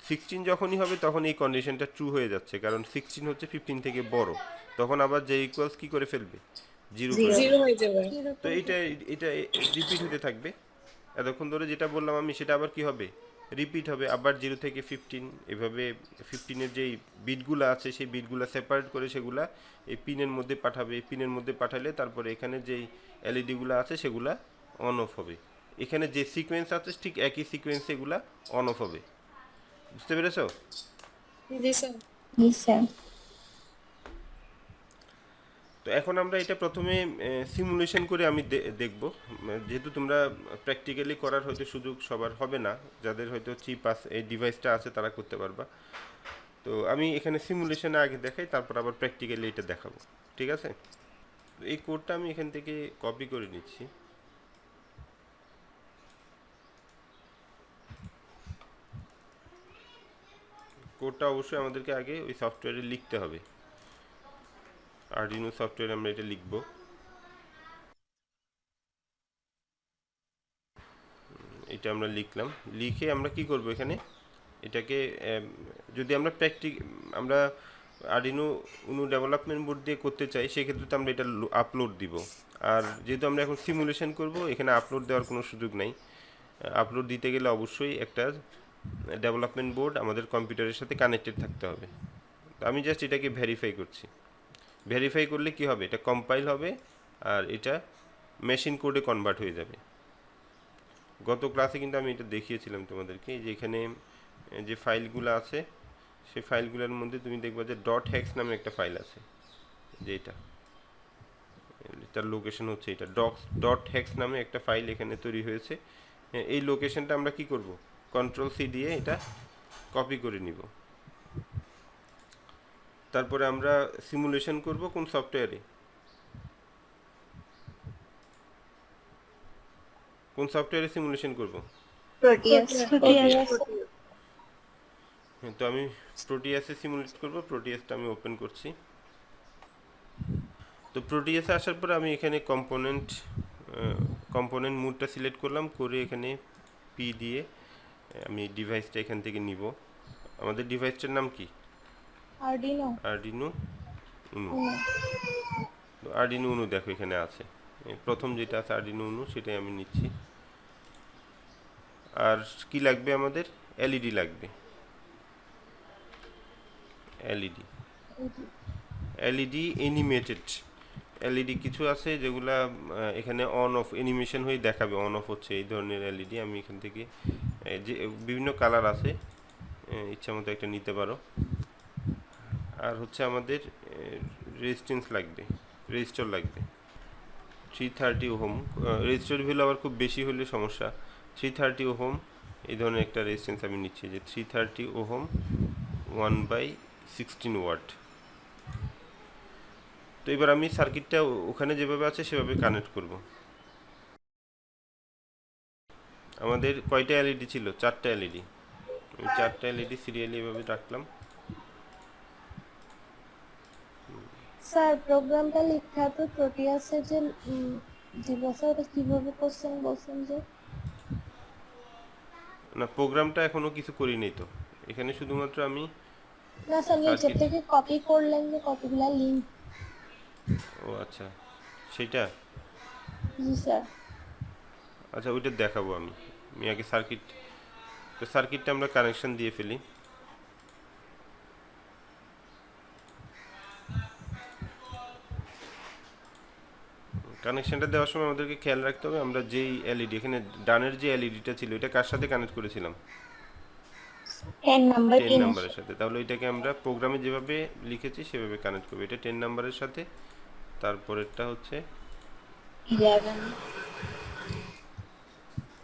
16 যখনই হবে তখন এই কন্ডিশনটা ট্রু হয়ে যাচ্ছে, কারণ 16 হচ্ছে 15 থেকে বড়। তখন আবার জে ইকুয়ালস কি করে ফেলবে, 0 করে ফেলবে। 0 হয়ে যাবে। তো এটা এটা রিপিট হতে থাকবে। এতক্ষণ ধরে যেটা বললাম আমি সেটা আবার কি হবে, রিপিট হবে। আবার 0 থেকে 15, এভাবে 15-এর যেই বিটগুলো আছে সেই বিটগুলো সেপারেট করে সেগুলা এই পিনের মধ্যে পাঠাবে। এই পিনের মধ্যে পাঠালে তারপরে এখানে যেই এলইডিগুলো আছে সেগুলা অন অফ হবে। এখানে যে সিকোয়েন্স আছে ঠিক একই সিকোয়েন্সে এগুলা অন অফ হবে। বুঝতে পেরেছো? জি স্যার। জি স্যার। তো এখন আমরা এটা প্রথমে সিমুলেশন করে আমি দেখব। যেহেতু তোমরা প্র্যাকটিক্যালি করার হয়তো সুযোগ সবার হবে না, যাদের হয়তো চিপ আছে, এই ডিভাইসটা আছে, তারা করতে পারবা। তো আমি এখানে সিমুলেশনে আগে দেখাই, তারপর আবার প্র্যাকটিক্যালি এটা দেখাবো, ঠিক আছে? এই কোডটা আমি এখান থেকে কপি করে নিচ্ছি। কোডটা অবশ্যই আমাদেরকে আগে ওই সফটওয়্যারে লিখতে হবে। আরডিনো সফটওয়্যারে আমরা এটা লিখব। এটা আমরা লিখলাম, লিখে আমরা কি করব এখানে এটাকে যদি আমরা আমরা আরডিনো উনো ডেভেলপমেন্ট বোর্ড দিয়ে করতে চাই, সেক্ষেত্রে তো আমরা এটা আপলোড দিব। আর যেহেতু আমরা এখন সিমুলেশন করব, এখানে আপলোড দেওয়ার কোনো সুযোগ নাই। আপলোড দিতে গেলে অবশ্যই একটা ডেভেলপমেন্ট বোর্ড আমাদের কম্পিউটারের সাথে কানেক্টেড থাকতে হবে। তো আমি জাস্ট এটাকে ভেরিফাই করছি। ভেরিফাই করলে কি হবে, এটা কম্পাইল হবে আর এটা মেশিন কোডে কনভার্ট হয়ে যাবে। গত ক্লাসে কিন্তু আমি এটা দেখিয়েছিলাম তোমাদেরকে, যে এখানে যে ফাইলগুলো আছে সেই ফাইলগুলোর মধ্যে তুমি দেখবা যে ডট হেক্স নামে একটা ফাইল আছে, যে এটার লোকেশন হচ্ছে এটা ডট হেক্স নামে একটা ফাইল এখানে তৈরি হয়েছে। এই লোকেশনটা আমরা কি করব, কন্ট্রোল সি দিয়ে এটা কপি করে নিব। তারপরে আমরা সিমুলেশন করব কোন সফটওয়্যারে, কোন সফটওয়্যারে সিমুলেশন করব? প্রোটিয়াস। তো আমি প্রোটিয়াসে সিমুলেট করব। প্রোটিয়াসটা আমি ওপেন করছি। তো প্রোটিয়াসে আসার পরে আমি এখানে কম্পোনেন্ট মুডটা সিলেক্ট করলাম, করে এখানে পি দিয়ে আমি ডিভাইসটা এখান থেকে নিব। আমাদের ডিভাইসটার নাম কি, আরডিনো আরডিনো উনো। তো আরডিনো উনো দেখো এখানে আছে, প্রথম যেটা আছে আরডিনো উনো সেটাই আমি নিচ্ছি। আর কি লাগবে আমাদের, এলইডি লাগবে। এলইডি অ্যানিমেটেড এলইডি কিছু আছে যেগুলা এখানে অন অফ অ্যানিমেশন হয়ে দেখাবে, অন অফ হচ্ছে, এই ধরনের এলইডি। আমি এখান থেকে যে বিভিন্ন কালার আছে ইচ্ছা মতো একটা নিতে পারো। আর হচ্ছে আমাদের রেজিস্ট্যান্স লাগবে, রেজিস্টর লাগবে 330 ওহম। রেজিস্টর ভ্যালু আবার খুব বেশি হলে সমস্যা। 330 ওহম এই ধরনের একটা রেজিস্ট্যান্স আমি নিচ্ছি, যে 330 ওহম 1/16 ওয়াট। তো এবার আমি সার্কিটটা ওখানে যেভাবে আছে সেভাবে কানেক্ট করব। আমাদের কয়টা এলইডি ছিল, 4টা এলইডি। আমি 4টা এলইডি সিরিয়ালি এভাবে রাখলাম। স্যার প্রোগ্রামটা লিখতে হবে প্রোটিয়াসের যে দিবসে, ওটা কিভাবে করছেন বলছেন যে? না, প্রোগ্রামটা এখনো কিছু করিনি তো, এখানে শুধুমাত্র আমি না স্যার, নিচের সার্কিট। থেকে কপি করলেন যে কতগুলা লিঙ্ক। ও আচ্ছা, সেটা জি স্যার। আচ্ছা, ওইটা দেখাবো আমি। আমি আগে সার্কিটটা আমরা কানেকশন দিয়ে ফেলি। কানেকশনটা দেওয়ার সময় আমাদেরকে খেয়াল রাখতে হবে আমরা যেই এলইডি, এখানে ডানের যে এলইডিটা ছিল এটা কার সাথে কানেক্ট করেছিলাম, 10 নাম্বার 10 পিন। নাম্বারের সাথে। তাহলে এটাকে আমরা প্রোগ্রামে যেভাবে লিখেছি সেভাবে কানেক্ট করবো। এটা 10 নাম্বারের সাথে, তারপরেরটা হচ্ছে 11।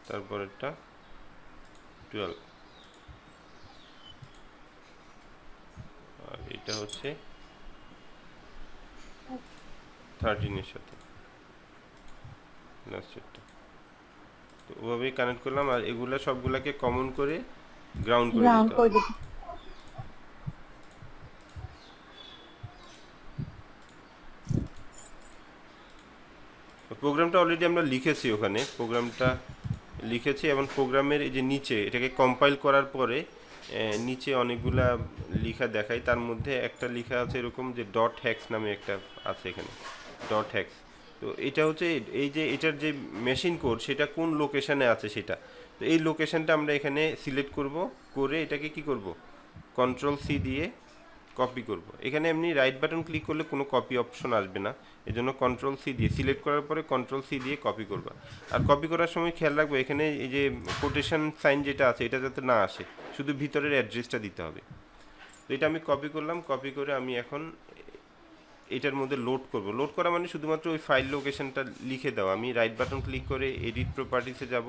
তারপরেরটা 12। এটা হচ্ছে 13 এর সাথে লাস্টেরটা। তো ওভাবেই কানেক্ট করলাম, আর এগুলা সবগুলাকে কমন করে গ্রাউন্ড করে গ্রাউন্ড দিতে করে হবে। দিবি। প্রোগ্রামটা অলরেডি আমরা লিখেছি, ওখানে প্রোগ্রামটা লিখেছি, এবং প্রোগ্রামের এই যে নিচে এটাকে কম্পাইল করার পরে নিচে অনেকগুলা লেখা দেখায়, তার মধ্যে একটা লেখা আছে এরকম যে ডট হ্যাক্স নামে একটা আছে এখানে, ডট হ্যাক্স। তো এটা হচ্ছে এই যে এটার যে মেশিন কোড সেটা কোন লোকেশনে আছে সেটা। তো এই লোকেশনটা আমরা এখানে সিলেক্ট করব, করে এটাকে কি করব, কন্ট্রোল সি দিয়ে কপি করব। এখানে এমনি রাইট বাটন ক্লিক করলে কোনো কপি অপশন আসবে না, এজন্য কন্ট্রোল সি দিয়ে সিলেক্ট করার পরে কন্ট্রোল সি দিয়ে কপি করবা। আর কপি করার সময় খেয়াল রাখবো এখানে এই যে কোটেশন সাইন যেটা আছে এটা যাতে না আসে, শুধু ভিতরের অ্যাড্রেসটা দিতে হবে। তো এটা আমি কপি করলাম, কপি করে আমি এখন এটার মধ্যে লোড করব। লোড করা মানে শুধুমাত্র ওই ফাইল লোকেশনটা লিখে দাও। আমি রাইট বাটন ক্লিক করে এডিট প্রপার্টিসে যাব,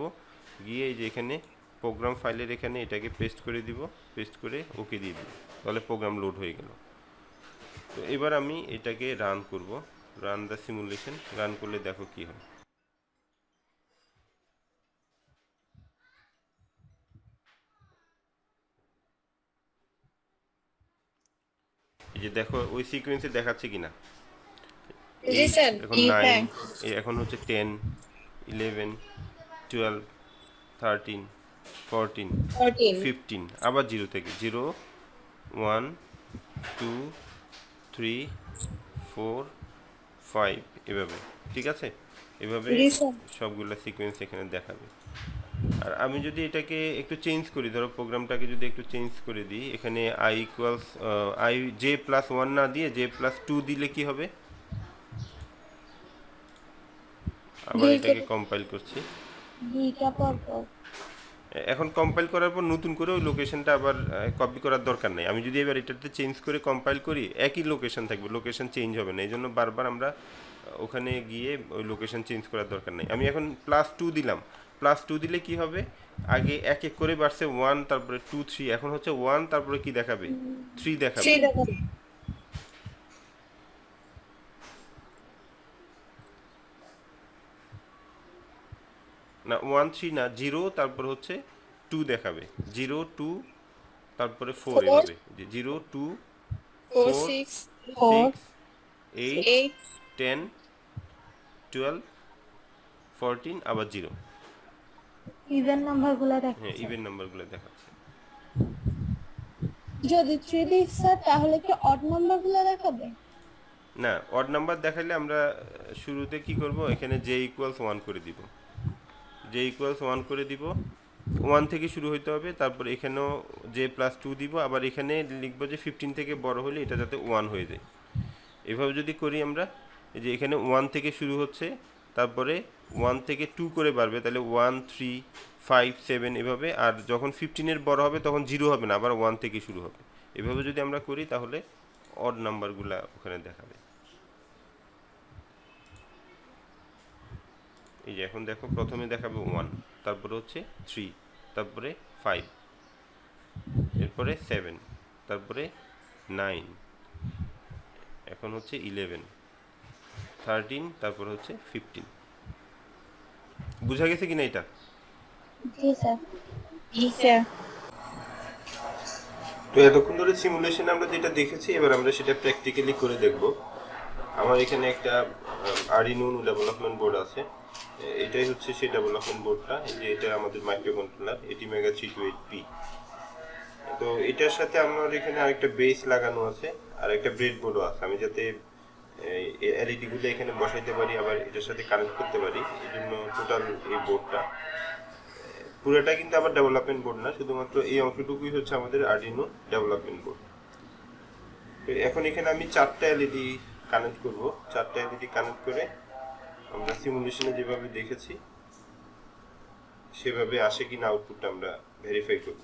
গিয়ে এই যে এখানে প্রোগ্রাম ফাইলের এখানে এটাকে পেস্ট করে দিব, পেস্ট করে ওকে দিয়ে দিব, তাহলে প্রোগ্রাম লোড হয়ে গেল। তো এবার আমি এটাকে রান করব, রান দ্য সিমুলেশন। রান করলে দেখো কি হয়। এই যে দেখো ওই সিকোয়েন্সে দেখাচ্ছে কিনা। জি স্যার। এখন 9, এখন হচ্ছে 10, 11, 12, 13, 14, 14। 15, আবার 0 থেকে 0, 1, 2, 3, 4, 5 এভাবে। ঠিক আছে, এভাবে জি স্যার। সবগুলো সিকোয়েন্স এখানে দেখাবে। আর আমি যদি এটাকে একটু চেঞ্জ করি, ধরো প্রোগ্রামটাকে যদি একটু চেঞ্জ করে দিই, এখানে আই ইকুয়ালস আই j+1 না দিয়ে j+2 দিলে কি হবে। আবার এটাকে কম্পাইল করছি। দুইটা পর পর। এখন কম্পাইল করার পর নতুন করে ওই লোকেশনটা আবার কপি করার দরকার নেই। আমি যদি এবার এটাতে চেঞ্জ করে কম্পাইল করি, একই লোকেশন থাকবে, লোকেশন চেঞ্জ হবে না। এই জন্য বারবার আমরা ওখানে গিয়ে ওই লোকেশন চেঞ্জ করার দরকার নেই। আমি এখন +2 দিলাম, +2 দিলে কি হবে, আগে এক এক করে বাড়ছে 1, তারপরে 2, 3, এখন হচ্ছে 1, তারপরে কি দেখাবে, 3 দেখাবে। সেই দেখো। না 1, 3 না, 0, তারপর হচ্ছে 2 দেখাবে, 0, 2, তারপরে 4 এভাবে, যে 0, 2, 4 4, 6 4 6, 8, 8 10, 12, 14, আবার 0। ইভেন নাম্বারগুলো হ্যাঁ, দেখাচ্ছে। ইভেন নাম্বারগুলো দেখাচ্ছে। যদি 3 দিই স্যার তাহলে কি অড নাম্বারগুলো দেখাবে? না, অড নাম্বার দেখাইলে আমরা শুরুতে কি করব, এখানে j=1 করে দিব, j=1 করে দিব, 1 থেকে শুরু হইতে হবে। তারপর এখানেও j+2 দিব, আবার এখানে লিখবো যে 15 থেকে বড় হলে এটা যাতে 1 হয়ে যায়। এভাবে যদি করি আমরা, এই যে এখানে 1 থেকে শুরু হচ্ছে, তারপরে 1 থেকে 2 করে বাড়বে, তাহলে 1, 3, 5, 7 এভাবে। আর যখন 15-এর বড় হবে তখন 0 হবে না, আবার 1 থেকে শুরু হবে। এভাবে যদি আমরা করি তাহলে অড নাম্বারগুলা ওখানে দেখাবে। এই যে এখন দেখো প্রথমে দেখাবে 1, তারপরে হচ্ছে 3, তারপরে 5, এরপরে 7, তারপরে 9, এখন হচ্ছে 11, 13, তারপর হচ্ছে 15। বুঝা গেছে কিনা এটা? জি স্যার। জি স্যার। তো এতক্ষণ ধরে সিমুলেশন আমরা যেটা দেখেছি, এবার আমরা সেটা প্র্যাকটিক্যালি করে দেখব। আমার এখানে একটা আরডিনো ডেভেলপমেন্ট বোর্ড আছে, এটাই হচ্ছে সেই ডেভেলপমেন্ট বোর্ডটা। এই যে এটা আমাদের মাইক্রো কন্ট্রোলার ATmega 328P। তো এটার সাথে আমার এখানে আরেকটা বেস লাগানো আছে, আর একটা ব্রেড বোর্ডও আছে। আমি যাতে এলইডি গুলো এখানে বসাইতে পারি, আবার এটার সাথে কানেক্ট করতে পারি, এই জন্য টোটাল এই বোর্ডটা পুরোটা কিন্তু আবার ডেভেলপমেন্ট বোর্ড না, শুধুমাত্র এই অংশটুকুই হচ্ছে আমাদের আরডিনো ডেভেলপমেন্ট বোর্ড। তো এখন এখানে আমি 4টা এলইডি কানেক্ট করব। 4টা এলইডি কানেক্ট করে আমরা সিমুলেশনে যেভাবে দেখেছি সেভাবে আসে কিনা আউটপুটটা আমরা ভেরিফাই করব।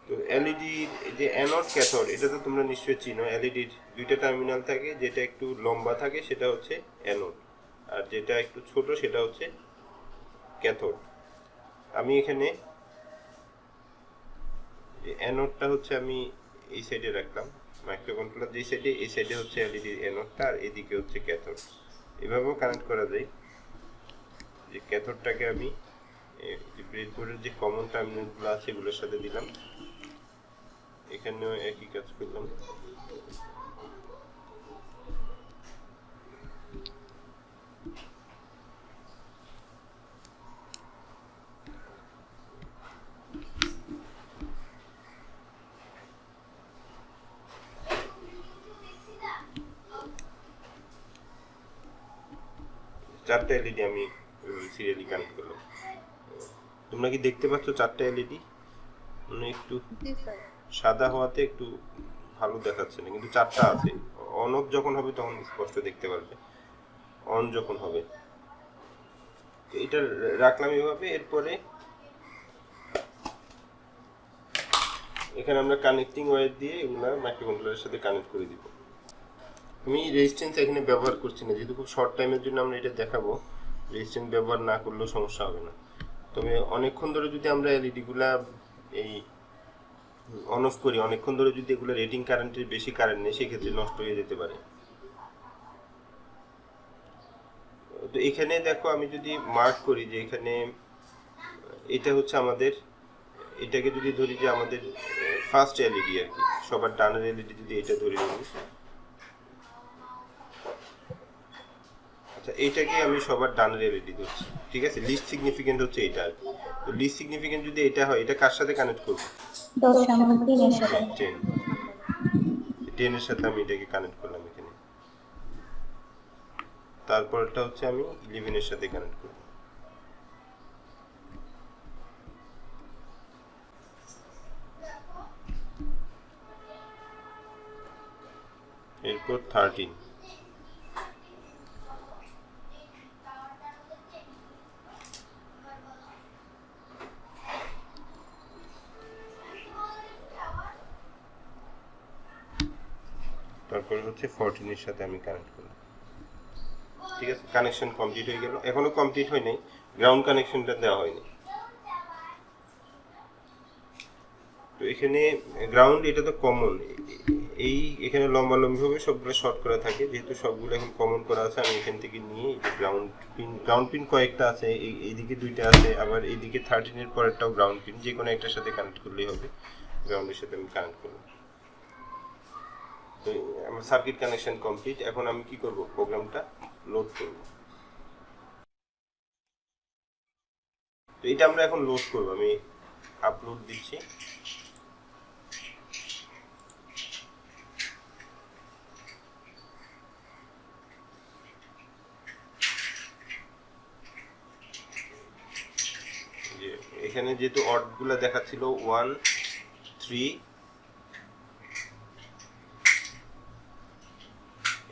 তো এলইডি যে অ্যানোড ক্যাথোড, এটা তো তোমরা নিশ্চয়ই চিনো। এলইডির দুইটা টার্মিনাল থাকে, যেটা একটু লম্বা থাকে সেটা হচ্ছে অ্যানোড, আর যেটা একটু ছোট সেটা হচ্ছে ক্যাথোড। আমি এখানে অ্যানোডটা হচ্ছে আমি এই সাইডে রাখলাম মাইক্রোকন্ট্রোলার, যেই সাইডে এই সাইডে হচ্ছে এলইডি অ্যানোডটা আর এদিকে হচ্ছে ক্যাথোড। এভাবেও কানেক্ট করা যায়। যে ক্যাথোডটাকে আমি ব্রেডবোর্ডের যে কমন টার্মিনালগুলো আছে এগুলোর সাথে দিলাম, এখানেও একই কাজ করলাম। চারটা এলইডি আমি সিরিয়ালি কানেক্ট করলাম। তোমরা কি দেখতে পাচ্ছ চারটা এলইডি? মানে একটু সাদা হওয়াতে একটু ভালো দেখাচ্ছে না, কিন্তু চারটা আছে। অন অফ যখন হবে তখন স্পষ্ট দেখতে পারবে, অন যখন হবে। এটা রাখলাম এভাবে। এরপরে এখানে আমরা কানেক্টিং ওয়্যার দিয়ে এগুলা মাইক্রোকন্ট্রোলারের সাথে কানেক্ট করে দিব। আমি রেজিস্ট্যান্স এখানে ব্যবহার করছি না, যেহেতু খুব শর্ট টাইমের জন্য আমরা এটা দেখাবো। রেজিস্ট্যান্স ব্যবহার না করলেও সমস্যা হবে না। তবে অনেকক্ষণ ধরে যদি আমরা এলইডি গুলা এই অন অফ করি, অনেকক্ষণ ধরে যদি এগুলো রেটিং কারেন্টের বেশি কারেন্ট নেই, সেক্ষেত্রে নষ্ট হয়ে যেতে পারে। তো এখানে দেখো আমি যদি মার্ক করি যে এখানে এটা হচ্ছে আমাদের, এটাকে যদি ধরি যে আমাদের ফার্স্ট এলইডি আর কি, সবার ডানের এলইডি যদি এটা ধরে নিই, আচ্ছা এইটাকে আমি সবার ডানের এলইডি ধরছি, ঠিক আছে। লিস্ট সিগনিফিকেন্ট হচ্ছে এটা আর কি। তো লিস্ট সিগনিফিকেন্ট যদি এটা হয়, এটা কার সাথে কানেক্ট করব? 10 সাথে। 10 এর সাথে আমি এটাকে কানেক্ট করলাম এখানে। তারপরটা হচ্ছে আমি 11 এর সাথে কানেক্ট করব। এরপর 13। তারপরে হচ্ছে 14 এর সাথে আমি কানেক্ট করলাম, ঠিক আছে। কানেকশন কমপ্লিট হয়ে গেল। এখনো কমপ্লিট হয় নাই, গ্রাউন্ড কানেকশনটা দেওয়া হয়নি। তো এখানে গ্রাউন্ড এটা তো কমন, এই এখানে লম্বালম্বিভাবে সবগুলো শর্ট করা থাকে, যেহেতু সবগুলো এখন কমন করা আছে। আমি এখান থেকে নিয়ে এই যে গ্রাউন্ড পিন কয়েকটা আছে, এইদিকে দুইটা আছে, আবার এইদিকে 13 এর পরেরটাও গ্রাউন্ড পিন, যে কোনো একটার সাথে কানেক্ট করলেই হবে। গ্রাউন্ডের সাথে আমি কানেক্ট করব। তো আমার সার্কিট কানেকশন কমপ্লিট। এখন আমি কি করব? প্রোগ্রামটা লোড করব। তো এটা আমরা এখন লোড করব। আমি আপলোড দিচ্ছি। এখানে যেহেতু অডগুলো দেখাচ্ছিল 1 3,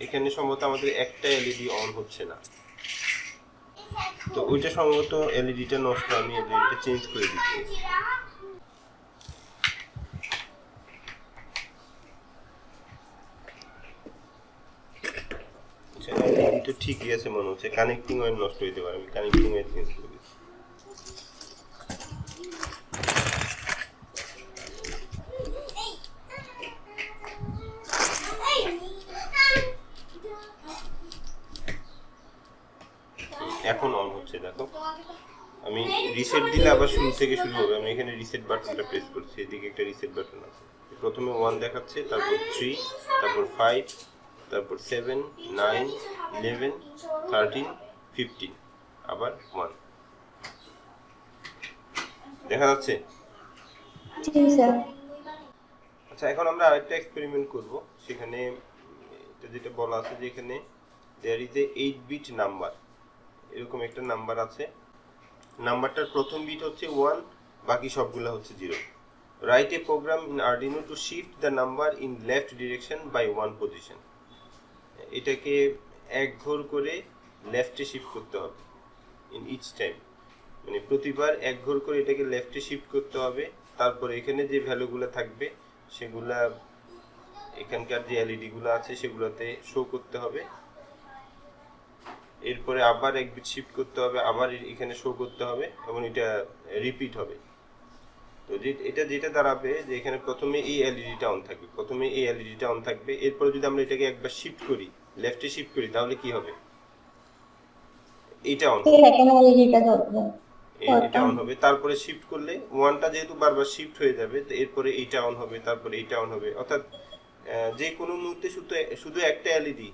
এখানে সম্ভবত আমাদের একটা এলইডি অন হচ্ছে না, তো ওইটা সম্ভবত এলইডিটা নষ্ট। আমি এলইডিটা চেঞ্জ করে দিচ্ছি। আচ্ছা, এলইডিটা ঠিকই আছে মনে হচ্ছে, কানেক্টিং ওয়্যার নষ্ট হইতে পারে। আমি কানেক্টিং ওয়্যার চেঞ্জ করে দিচ্ছি। এখন অন হচ্ছে, দেখো। আমি রিসেট দিলে আবার শুরু থেকে শুরু হবে। আমি এখানে রিসেট বাটনটা প্রেস করছি, এদিকে একটা রিসেট বাটন আছে। প্রথমে 1 দেখাচ্ছে, তারপর 3, তারপর 5, তারপর 7, 9, 11, 13, 15, আবার 1 দেখা যাচ্ছে। আচ্ছা, এখন আমরা আরেকটা এক্সপেরিমেন্ট করব। সেখানে এটা যেটা বলা আছে যে এখানে there is a 8 bit number, এরকম একটা নাম্বার আছে। নাম্বারটার প্রথম বিট হচ্ছে 1, বাকি সবগুলো হচ্ছে 0। Write a program in Arduino to shift the number in left direction by 1 position. এটাকে এক ঘর করে লেফটে শিফট করতে হবে ইন ইচ টাইম, মানে প্রতিবার এক ঘর করে এটাকে লেফটে শিফট করতে হবে। তারপরে এখানে যে ভ্যালুগুলো থাকবে সেগুলা এখানকার যে এলইডি গুলো আছে সেগুলোতে শো করতে হবে। এরপরে আবার এক বিট শিফট করতে হবে, আবার এখানে শো করতে হবে, এবং এটা রিপিট হবে। তো এটা যেটা দাঁড়াবে যে এখানে প্রথমে এই এলইডিটা অন থাকবে, এরপরে যদি আমরা এটাকে একবার শিফট করি, লেফটে শিফট করি, তাহলে কি হবে? এটা অন হবে, সেকেন্ড এলইডিটা জ্বলবে। এটা অন হবে। তারপরে শিফট করলে ওয়ানটা যেহেতু বারবার শিফট হয়ে যাবে, তো এরপরে এইটা অন হবে, তারপরে এইটা অন হবে। অর্থাৎ যে কোনো মুহূর্তে শুধু একটা এলইডি,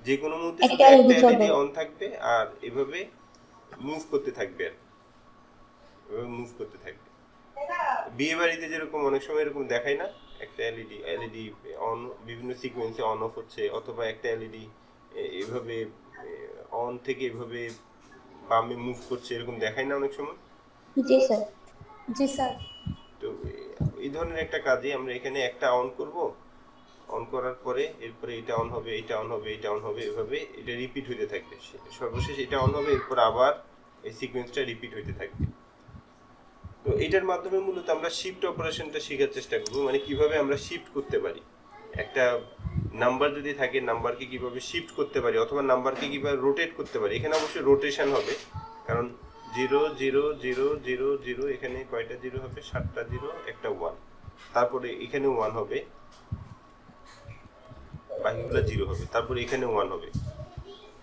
যে কোনো মুহূর্তে শুধু একটা এলইডি অন থাকবে, আর এভাবে মুভ করতে থাকবে, বিয়ে বাড়িতে যেরকম অনেক সময় এরকম দেখায় না, একটা এলইডি অন, বিভিন্ন সিকোয়েন্সে অন অফ হচ্ছে, অথবা একটা এলইডি এভাবে অন থেকে এভাবে বামে মুভ করছে, এরকম দেখায় না অনেক সময়। জি স্যার। জি স্যার। তো এই ধরনের একটা কাজে আমরা এখানে একটা অন করব, অন করার পরে এরপরে এটা অন হবে, এটা অন হবে, এটা অন হবে, এভাবে এটা রিপিট হতে থাকবে। সর্বশেষ এটা অন হবে, এরপর আবার এই সিকোয়েন্সটা রিপিট হতে থাকবে। তো এটার মাধ্যমে মূলত আমরা শিফট অপারেশনটা শেখার চেষ্টা করব, মানে কিভাবে আমরা শিফট করতে পারি। একটা নাম্বার যদি থাকে, নাম্বারকে কিভাবে শিফট করতে পারি, অথবা নাম্বারকে কিভাবে রোটেট করতে পারি। এখানে অবশ্যই রোটেশন হবে, কারণ 0 0 0 0 0, এখানে কয়টা জিরো হবে? 7টা জিরো, একটা 1, তারপরে এখানে 1 হবে, বাকিগুলা 0 হবে, তারপরে এখানে 1 হবে,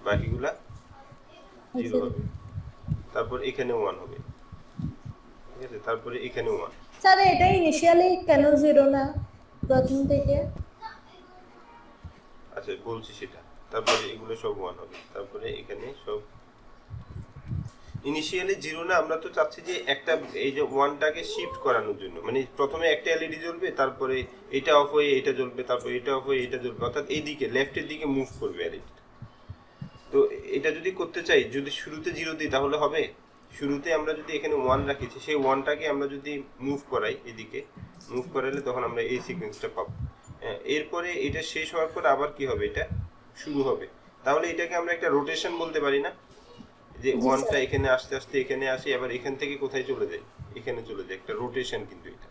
বাকিগুলা 0 হবে, তারপর এখানে 1 হবে, ঠিক আছে, তারপরে এখানে 1। স্যার এটা ইনিশিয়ালি কেন 0 না প্রথম থেকে? আচ্ছা বলছি সেটা। তারপরে এগুলো সব 1 হবে, তারপরে এখানে সব ইনিশিয়ালি 0 না। আমরা তো চাচ্ছি যে একটা এই যে 1টাকে শিফট করানোর জন্য, মানে প্রথমে একটা এলইডি জ্বলবে, তারপরে এটা অফ হয়ে এটা জ্বলবে, তারপরে এটা অফ হয়ে এটা জ্বলবে, অর্থাৎ এই দিকে লেফটের দিকে মুভ করবে এলইডি। তো এটা যদি করতে চাই, যদি শুরুতে 0 দিই তাহলে হবে? শুরুতে আমরা যদি এখানে 1 রাখেছি, সেই 1টাকে আমরা যদি মুভ করাই, এদিকে মুভ করালে তখন আমরা এই সিকোয়েন্সটা পাবো। এরপরে এটা শেষ হওয়ার পর আবার কি হবে? এটা শুরু হবে। তাহলে এটাকে আমরা একটা রোটেশন বলতে পারি না, যে 1টা এখানে আস্তে আস্তে এখানে আসে, আবার এখান থেকে কোথায় চলে যায়? এখানে চলে যায়, একটা রোটেশন। কিন্তু এটা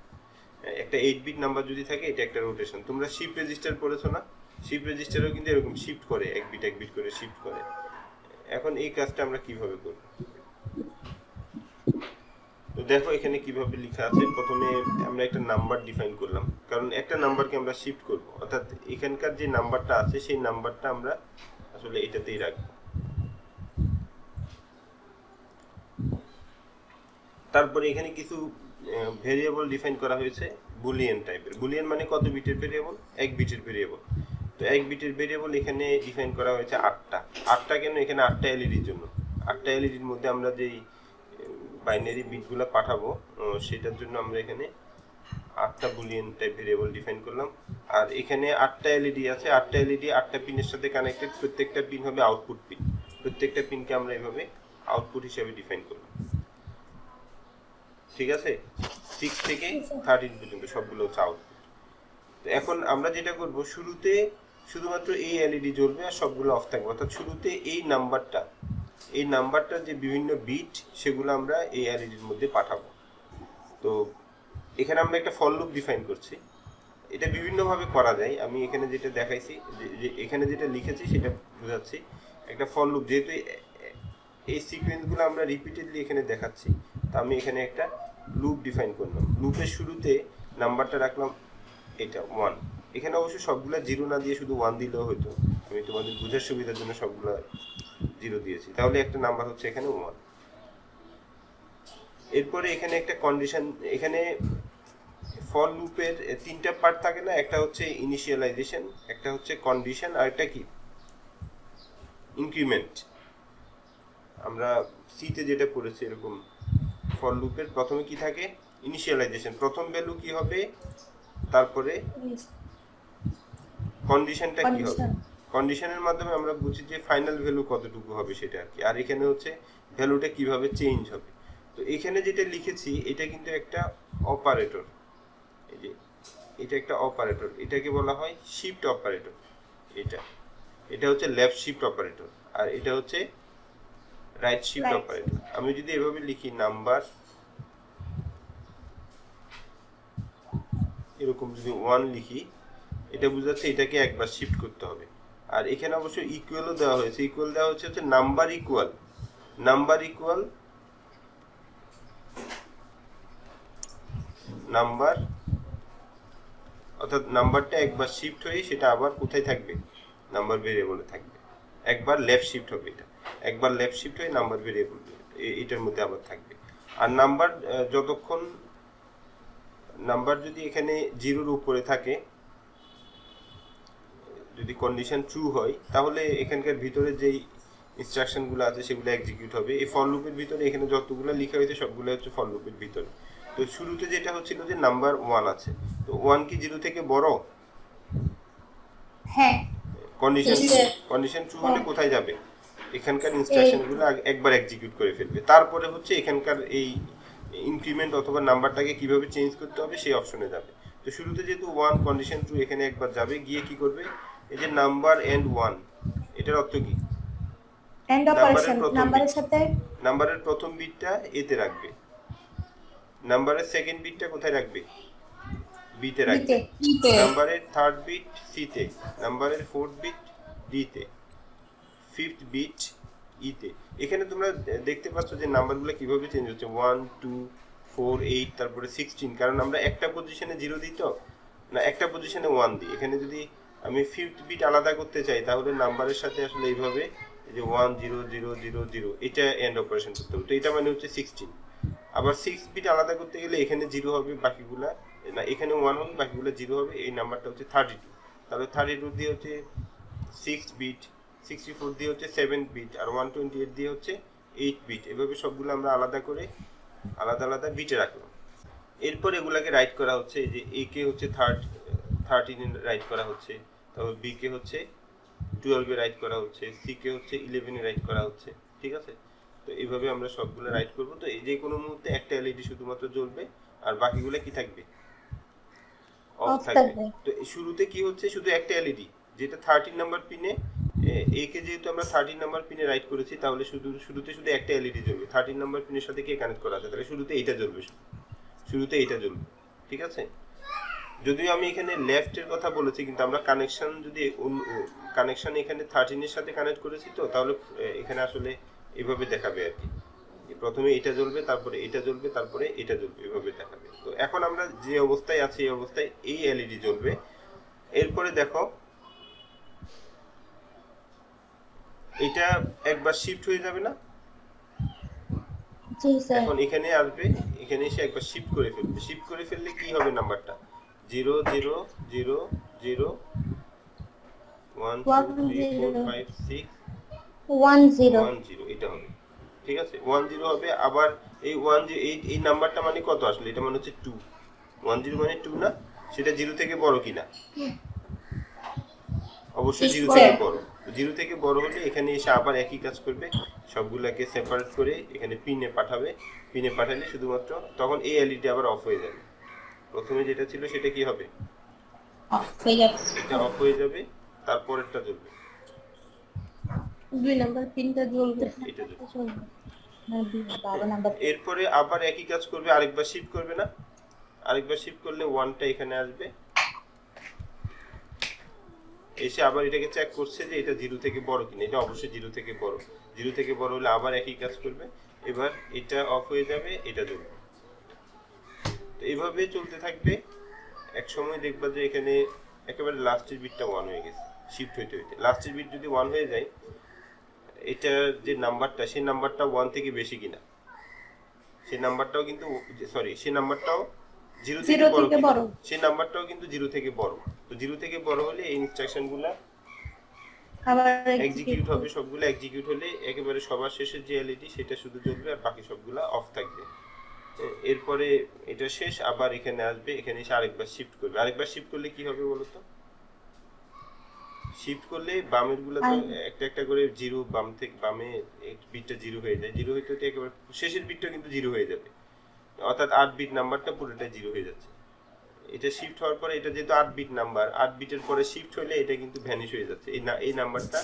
একটা 8 বিট নাম্বার যদি থাকে, এটা একটা রোটেশন। তোমরা শিফট রেজিস্টার পড়েছো না? শিফট রেজিস্টারও কিন্তু এরকম শিফট করে, এক বিট করে শিফট করে। এখন এই কাজটা আমরা কিভাবে করব? তো দেখো এখানে কিভাবে লেখা আছে। প্রথমে আমরা একটা নাম্বার ডিফাইন করলাম, কারণ একটা নাম্বারকে আমরা শিফট করব, অর্থাৎ এখানকার যে নাম্বারটা আছে সেই নাম্বারটা আমরা আসলে এটাতেই রাখবো। তারপরে এখানে কিছু ভেরিয়েবল ডিফাইন করা হয়েছে, বুলিয়ান টাইপের। বুলিয়ান মানে কত বিটের ভেরিয়েবল? 1 বিটের ভেরিয়েবল। তো 1 বিটের ভেরিয়েবল এখানে ডিফাইন করা হয়েছে 8টা কেন? এখানে 8টা এলইডির জন্য। 8টা এলইডির মধ্যে আমরা যেই বাইনারি বিটগুলো পাঠাবো, সেটার জন্য আমরা এখানে 8টা বুলিয়ান টাইপ ভেরিয়েবল ডিফাইন করলাম। আর এখানে 8টা এলইডি আছে, 8টা এলইডি 8টা পিনের সাথে কানেক্টেড। প্রত্যেকটা পিন হবে আউটপুট পিন। প্রত্যেকটা পিনকে আমরা এভাবে আউটপুট হিসেবে ডিফাইন করলাম, ঠিক আছে? 6 থেকে 13 পর্যন্ত সবগুলো হচ্ছে আউটপুট। তো এখন আমরা যেটা করব, শুরুতে শুধুমাত্র এই এলইডি জ্বলবে আর সবগুলো অফ থাকবে। অর্থাৎ শুরুতে এই নাম্বারটার যে বিভিন্ন বিট, সেগুলো আমরা এই এলইডির মধ্যে পাঠাবো। তো এখানে আমরা একটা ফর লুপ ডিফাইন করছি। এটা বিভিন্নভাবে করা যায়। আমি এখানে যেটা দেখাইছি, যে এখানে যেটা লিখেছি সেটা বোঝাচ্ছি। একটা ফর লুপ, যেহেতু এই সিকোয়েন্সগুলো আমরা রিপিটেডলি এখানে দেখাচ্ছি, তো আমি এখানে একটা লুপ ডিফাইন করলাম। লুপের শুরুতে নাম্বারটা রাখলাম এটা 1। এখানে অবশ্য সবগুলা 0 না দিয়ে শুধু 1 দিলেও হতো, আমি তোমাদের বোঝার সুবিধার জন্য সবগুলা 0 দিয়েছি। তাহলে একটা নাম্বার হচ্ছে এখানে 1। এরপরে এখানে একটা কন্ডিশন, এখানে ফর লুপের 3টা পার্ট থাকে না? একটা হচ্ছে ইনিশিয়ালাইজেশন, একটা হচ্ছে কন্ডিশন, আর একটা কি ইনক্রিমেন্ট। আমরা সিতে যেটা পড়েছি এরকম, ফর লুপের প্রথমে কি থাকে? ইনিশিয়ালাইজেশন, প্রথম ভ্যালু কি হবে, তারপরে কন্ডিশনটা কি হবে। কন্ডিশনের মাধ্যমে আমরা বুঝি যে ফাইনাল ভ্যালু কতটুকু হবে সেটা আর কি। আর এখানে হচ্ছে ভ্যালুটা কিভাবে চেঞ্জ হবে। তো এখানে যেটা লিখেছি এটা কিন্তু একটা অপারেটর। এই যে এটা একটা অপারেটর, এটাকে বলা হয় শিফট অপারেটর। এটা হচ্ছে লেফট শিফট অপারেটর, আর এটা হচ্ছে রাইট শিফট অপারেটর। আমি যদি এভাবে লিখি নাম্বার, এরকম যদি 1 লিখি, এটা বোঝাচ্ছে এটাকে একবার শিফট করতে হবে। আর এখানে অবশ্য ইকুয়ালও দেওয়া হয়েছে। ইকুয়াল দেওয়া হচ্ছে নাম্বার ইকুয়াল নাম্বার, অর্থাৎ নাম্বারটা একবার শিফট হয়ে সেটা আবার কোথায় থাকবে, নাম্বার ভেরিয়েবলে থাকবে। একবার লেফট শিফট হবে, এটা একবার লেফট শিফট হয়ে নাম্বার ভেরিয়েবল এটার মধ্যে আবার থাকবে। আর নাম্বার যতক্ষণ নাম্বার যদি এখানে 0-র উপরে থাকে, যদি কন্ডিশন ট্রু হয়, তাহলে এখানকার ভিতরে যেই ইনস্ট্রাকশনগুলো আছে সেগুলো এক্সিকিউট হবে। এই ফর লুপের ভিতরে এখানে যতগুলো লেখা হয়েছে সবগুলো হচ্ছে ফর লুপের ভিতরে। তো শুরুতে যেটা হচ্ছিল যে নাম্বার 1 আছে, তো 1 কি 0 থেকে বড়? হ্যাঁ কন্ডিশন ট্রু হলে কোথায় যাবে? এখানকার ইনস্ট্রাকশনগুলো একবার এক্সিকিউট করে ফেলবে। তারপরে হচ্ছে এখানকার এই ইনক্রিমেন্ট অথবা নাম্বারটাকে কিভাবে চেঞ্জ করতে হবে সেই অপশনে যাবে। তো শুরুতে যেহেতু 1 কন্ডিশন ট্রু, এখানে একবার যাবে, গিয়ে কি করবে, এই যে নাম্বার এন্ড 1, এটার অর্থ কি? এন্ড অপারেশন নাম্বারের সাথে নাম্বারের প্রথম বিটটা এতে রাখবে, নাম্বারের সেকেন্ড বিটটা কোথায় রাখবে? বিতে রাখবে, নাম্বারের থার্ড বিট সিতে, নাম্বারের ফোর্থ বিট ডিতে, ফিফথ বিট ইতে। এখানে তোমরা দেখতে পাচ্ছ যে নাম্বারগুলো কিভাবে চেঞ্জ হচ্ছে, 1 2 4 8 তারপরে 16, কারণ আমরা একটা পজিশনে 0 দিই, তো না একটা পজিশনে 1 দিই। এখানে যদি আমি ফিফথ বিট আলাদা করতে চাই তাহলে নাম্বারের সাথে আসলে এইভাবে যে 1 0 0 0 0 এটা এন্ড অপারেশন করতে হবে। তো এটা মানে হচ্ছে 16। আবার 6 বিট আলাদা করতে গেলে এখানে 0 হবে, বাকিগুলা না, এখানে 1 হবে, বাকিগুলো 0 হবে। এই নাম্বারটা হচ্ছে 32। তাহলে 32 দিয়ে হচ্ছে 6 বিট, 64 দিয়ে হচ্ছে 7 বিট, আর 128 দিয়ে হচ্ছে 8 বিট। এভাবে সবগুলো আমরা আলাদা করে আলাদা আলাদা বিটে রাখলাম। এরপর এগুলাকে রাইট করা হচ্ছে, এই যে এ কে হচ্ছে 13 এ রাইট করা হচ্ছে, তারপর বি কে হচ্ছে 12 এ রাইট করা হচ্ছে, সি কে হচ্ছে 11 এ রাইট করা হচ্ছে। ঠিক আছে, তো এইভাবে আমরা সবগুলো রাইট করব। তো এই যে কোনো মুহূর্তে একটা এলইডি শুধুমাত্র জ্বলবে আর বাকিগুলো কি থাকবে, অফ থাকবে। তো শুরুতে কি হচ্ছে, শুধু একটা এলইডি, যেটা 13 নাম্বার পিনে, এ কে যেহেতু আমরা 13 নাম্বার পিনে রাইট করেছি, তাহলে শুরুতে শুধু একটা এলইডি জ্বলবে। 13 নাম্বার পিনের সাথে কে কানেক্ট করা আছে, তাহলে শুরুতে এইটা জ্বলবে, শুরুতে এইটা জ্বলবে। ঠিক আছে, যদিও আমি এখানে লেফটের কথা বলেছি, কিন্তু আমরা কানেকশন যদি কানেকশন এখানে 13 এর সাথে কানেক্ট করেছি, তো তাহলে এখানে আসলে এভাবে দেখাবে আর কি, প্রথমে এটা জ্বলবে, তারপরে এটা জ্বলবে, তারপরে এটা জ্বলবে, এভাবে দেখাবে। তো এখন আমরা যে অবস্থায় আছি এই অবস্থায় এই এলইডি জ্বলবে। এরপরে দেখো এটা একবার শিফট হয়ে যাবে না, জি স্যার এখন এখানে আসবে, এখানে এসে একবার শিফট করে ফেলবে। শিফট করে ফেললে কি হবে, নাম্বারটা 0 0 0 0 1 2 3 4 5 6 1 0 1 0 এটা হবে। ঠিক আছে, 1 0 হবে। আবার এই 1 এই নাম্বারটা মানে কত আসলে, এটা মানে হচ্ছে 2। 1 0 মানে 2 না, সেটা 0 থেকে বড় কিনা? অবশ্যই 0 থেকে বড়। 0 থেকে বড় হলে এখানে এসে আবার একই কাজ করবে, সবগুলাকে সেপারেট করে এখানে পিনে পাঠাবে। পিনে পাঠালে শুধুমাত্র তখন এই এলইডি আবার অফ হয়ে যাবে। প্রথমে যেটা ছিল সেটা কি হবে, অফ হয়ে যাবে, এটা অফ হয়ে যাবে, তারপরেরটা জ্বলবে, 2 নাম্বার পিনটা জ্বলবে। এটা জ্বলবে। না 12 নাম্বার এরপরে আবার একই কাজ করবে, আরেকবার শিফট করবে না, আরেকবার শিফট করলে 1টা এখানে আসবে, এসে আবার এটাকে চেক করছে যে এটা 0 থেকে বড় কিনা, এটা অবশ্যই 0 থেকে বড়। 0 থেকে বড় হলে আবার একই কাজ করবে, এবার এটা অফ হয়ে যাবে, এটা জ্বলবে। তো এইভাবে চলতে থাকবে। এক সময় দেখবা যে এখানে একেবারে লাস্টের বিটটা 1 হয়ে গেছে, শিফট হইতে হইতে। লাস্টের বিট যদি 1 হয়ে যায়, এটার যে নাম্বারটা, সেই নাম্বারটা 1 থেকে বেশি কিনা, সেই নাম্বারটাও কিন্তু সেই নাম্বারটাও 0 থেকে বড় কিনা, সেই নাম্বারটাও কিন্তু 0 থেকে বড়। তো 0 থেকে বড় হলে এই ইনস্ট্রাকশনগুলো আবার এক্সিকিউট হবে, সবগুলো এক্সিকিউট হলে একেবারে সবার শেষে যে এলইডি সেটা শুধু জ্বলবে আর বাকি সবগুলো অফ থাকবে। এরপরে এটা শেষ, আবার এখানে আসবে, এখানে এসে আরেকবার শিফট করবে। আরেকবার শিফট করলে কি হবে বলো তো, শিফট করলে বামের গুলো তো একটা একটা করে 0, বাম থেকে বামে বিটটা 0 হয়ে যায়, 0 হইতে হইতে একেবারে শেষের বিটটা কিন্তু 0 হয়ে যাবে, অর্থাৎ 8 বিট নাম্বারটা পুরোটা 0 হয়ে যাচ্ছে। এটা শিফট হওয়ার পরে, এটা যেহেতু 8 বিট নাম্বার, 8 বিটের পরে শিফট হলে এটা কিন্তু ভ্যানিশ হয়ে যাচ্ছে, এই নাম্বারটা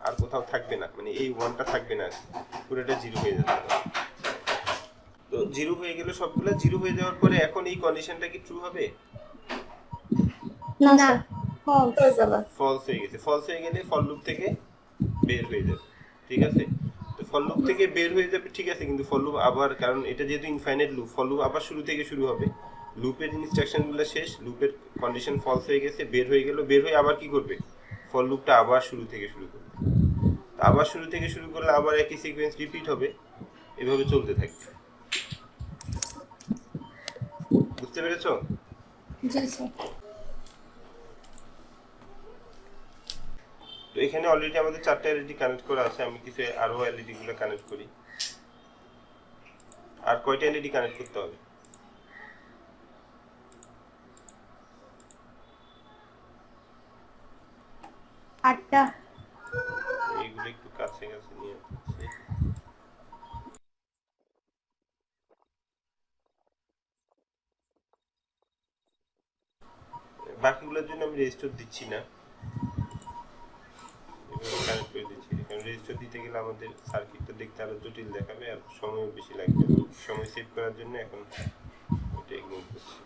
আর কোথাও থাকবে না, মানে এই 1টা থাকবে না, পুরোটা 0 হয়ে যাচ্ছে। তো 0 হয়ে গেল, সবগুলো 0 হয়ে যাওয়ার পরে এখন এই কন্ডিশনটা কি ট্রু হবে? না স্যার ফলস হয়ে যাবে, ফলস হয়ে গেছে। ফলস হয়ে গেলে ফর লুপ থেকে বের হয়ে যাবে। ঠিক আছে, তো ফর লুপ থেকে বের হয়ে যাবে, ঠিক আছে, কিন্তু ফর লুপ আবার, কারণ এটা যেহেতু ইনফাইনাইট লুপ, ফর লুপ আবার শুরু থেকে শুরু হবে। লুপের ইনস্ট্রাকশনগুলো শেষ, লুপের কন্ডিশন ফলস হয়ে গেছে, বের হয়ে গেল, বের হয়ে আবার কি করবে, ফর লুপটা আবার শুরু থেকে শুরু করবে। আবার শুরু থেকে শুরু করলে আবার একই সিকোয়েন্স রিপিট হবে, এভাবে চলতে থাকবে। বুঝতে পেরেছো? জি স্যার। তো এখানে অলরেডি আমাদের 4টা এলইডি কানেক্ট করা আছে, আমি কিছু আরো এলইডি গুলো কানেক্ট করি। আর কয়টা এলইডি কানেক্ট করতে হবে? 8টা। এইগুলো একটু কাছে কাছে নিয়ে আসছি। বাকিগুলোর জন্য আমি রেজিস্টার দিচ্ছি না, এভাবে কানেক্ট করে দিচ্ছি। কারণ রেজিস্টার দিতে গেলে আমাদের সার্কিটটা দেখতে আরো জটিল দেখাবে আর সময়ও বেশি লাগবে। সময় সেভ করার জন্য এখন এটা ইগনোর করছি।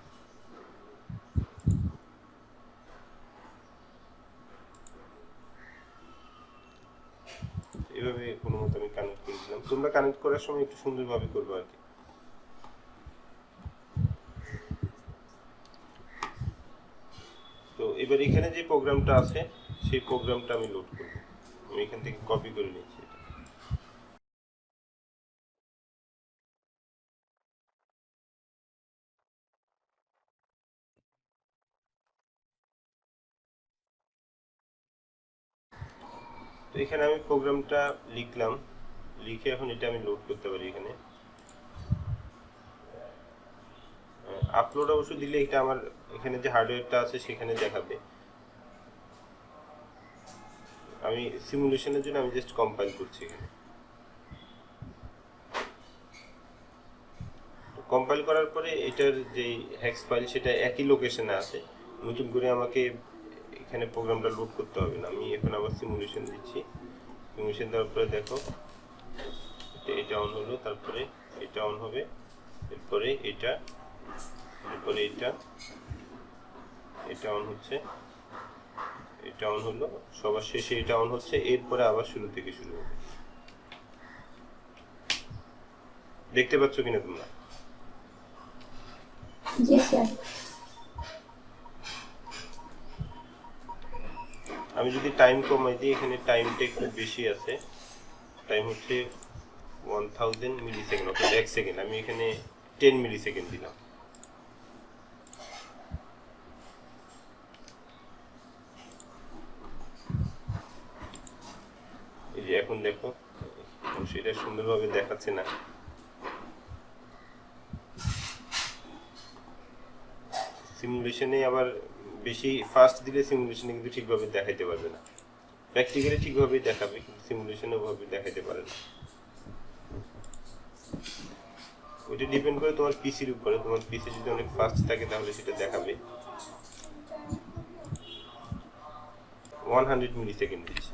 এভাবে কোনো মতো আমি কানেক্ট করে দিলাম। তোমরা কানেক্ট করার সময় একটু সুন্দরভাবে করবে আর কি। তো এবার এখানে যে প্রোগ্রামটা আছে সেই প্রোগ্রামটা আমি লোড করব। আমি এখান থেকে কপি করে নিচ্ছি এটা। তো এখানে আমি প্রোগ্রামটা লিখলাম, লিখে এখন এটা আমি লোড করতে পারি এখানে। আপলোড অবশ্য দিলে এটা আমার এখানে যে হার্ডওয়্যারটা আছে সেখানে দেখাবে। আমি সিমুলেশনের জন্য আমি জাস্ট কম্পাইল করছি এখানে। কম্পাইল করার পরে এটার যে হেক্স ফাইল সেটা একই লোকেশনে আছে, নতুন করে আমাকে এখানে প্রোগ্রামটা লোড করতে হবে না। আমি এখন আবার সিমুলেশন দিচ্ছি। সিমুলেশন দেওয়ার পরে দেখো এটা অন হলো, তারপরে এটা অন হবে, এরপরে এটা, এরপরে এটা অন হচ্ছে, এটা অন হলো, সবার শেষে এটা অন হচ্ছে, এরপরে আবার শুরু থেকে শুরু হবে। দেখতে পাচ্ছ কিনা তোমরা? জি স্যার। আমি যদি টাইম কমাই দিই, এখানে টাইমটা একটু বেশি আছে, টাইম হচ্ছে 1000 মিলি সেকেন্ড, অর্থাৎ 1 সেকেন্ড। আমি এখানে 10 মিলি সেকেন্ড দিলাম। এই যে এখন দেখো সেটা সুন্দরভাবে দেখাচ্ছে না। সিমুলেশনে আবার বেশি ফাস্ট দিলে সিমুলেশনে কিন্তু ঠিকভাবে দেখাইতে পারবে না। প্র্যাকটিক্যালি ঠিকভাবেই দেখাবে, কিন্তু সিমুলেশনে ওভাবে দেখাইতে পারে না। ওইটা ডিপেন্ড করে তোমার পিসির উপরে। তোমার পিসি যদি অনেক ফাস্ট থাকে তাহলে সেটা দেখাবে। 100 মিলি সেকেন্ড দিচ্ছে।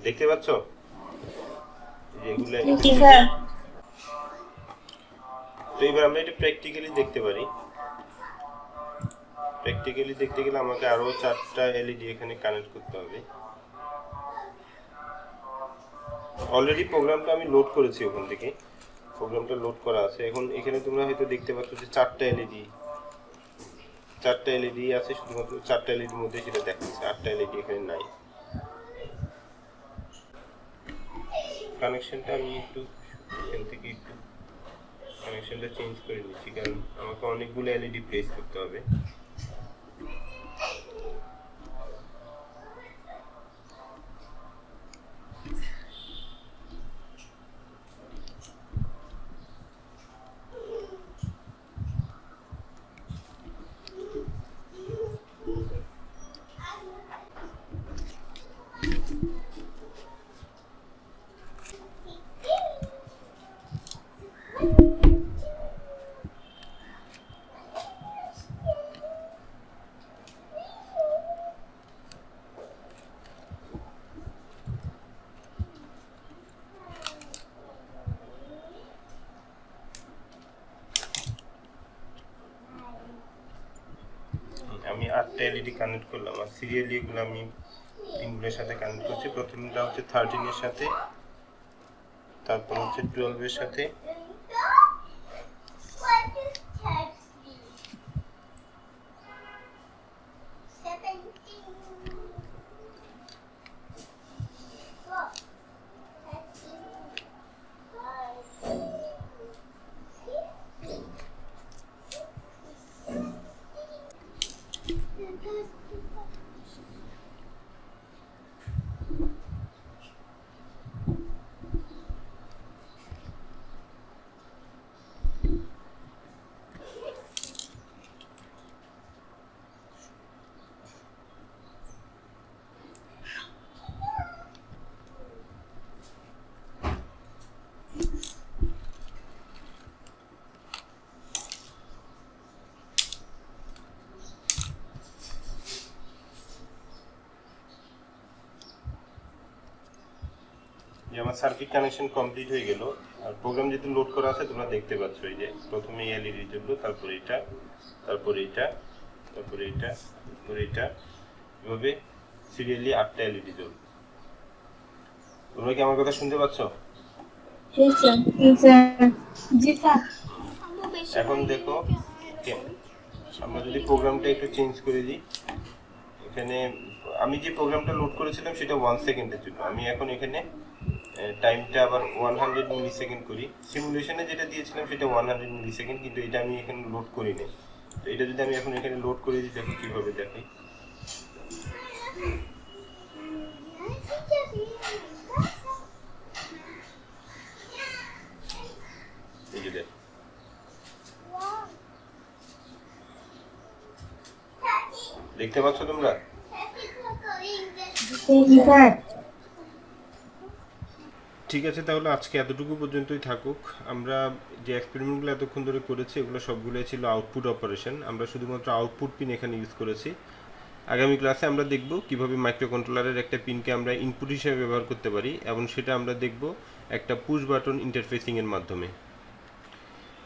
দেখতে পাচ্ছ এগুলো? জি স্যার। তো এবার আমরা এটা প্র্যাকটিক্যালি দেখতে পারি। প্র্যাকটিক্যালি দেখতে গেলে আমাকে আরো 4টা এলইডি এখানে কানেক্ট করতে হবে। অলরেডি প্রোগ্রামটা আমি লোড করেছি ওখান থেকে, প্রোগ্রামটা লোড করা আছে। এখন এখানে তোমরা হয়তো দেখতে পাচ্ছ যে 4টা এলইডি আছে, শুধুমাত্র 4টা এলইডির মধ্যে সেটা দেখাচ্ছে, 8টা এলইডি এখানে নাই। কানেকশনটা আমি একটু এখান থেকে একটু কানেকশনটা চেঞ্জ করে নিচ্ছি, কারণ আমাকে অনেকগুলো এলইডি প্লেস করতে হবে। আমি 8টা এলইডি কানেক্ট করলাম, আর সিরিয়ালি এগুলো আমি পিনগুলোর সাথে কানেক্ট করছি। প্রথমটা হচ্ছে 13 এর সাথে, তারপর হচ্ছে 12 এর সাথে, যে আমার সার্কিট কানেকশন কমপ্লিট হয়ে গেল। আর প্রোগ্রাম যেহেতু লোড করা আছে তোমরা দেখতে পাচ্ছ, এই যে প্রথমে এলইডি জ্বললো, তারপর এটা, তারপর এটা, তারপর এটা, তারপর এটা, এভাবে সিরিয়ালি 8টা এলইডি জ্বলবে। তোমরা কি আমার কথা শুনতে পাচ্ছ? জি স্যার। এখন দেখো, আমরা যদি প্রোগ্রামটা একটু চেঞ্জ করে দিই, এখানে আমি যে প্রোগ্রামটা লোড করেছিলাম সেটা 1 সেকেন্ডের জন্য, আমি এখন এখানে টাইমটা আবার 100 মিলি সেকেন্ড করি। সিমুলেশনে যেটা দিয়েছিলাম সেটা 100 মিলি সেকেন্ড, কিন্তু এটা আমি এখানে লোড করি না। তো এটা যদি আমি এখন এখানে লোড করে দিই, দেখো কীভাবে দেখাই। এই যে দেখো, দেখতে পাচ্ছ তোমরা? ঠিক আছে, তাহলে আজকে এতটুকু পর্যন্তই থাকুক। আমরা যে এক্সপেরিমেন্টগুলো এতক্ষণ ধরে করেছি এগুলো সবগুলোই ছিল আউটপুট অপারেশন। আমরা শুধুমাত্র আউটপুট পিন এখানে ইউজ করেছি। আগামী ক্লাসে আমরা দেখব কিভাবে মাইক্রোকন্ট্রোলারের একটা পিনকে আমরা ইনপুট হিসেবে ব্যবহার করতে পারি, এবং সেটা আমরা দেখব একটা পুশ বাটন ইন্টারফেসিংয়ের মাধ্যমে।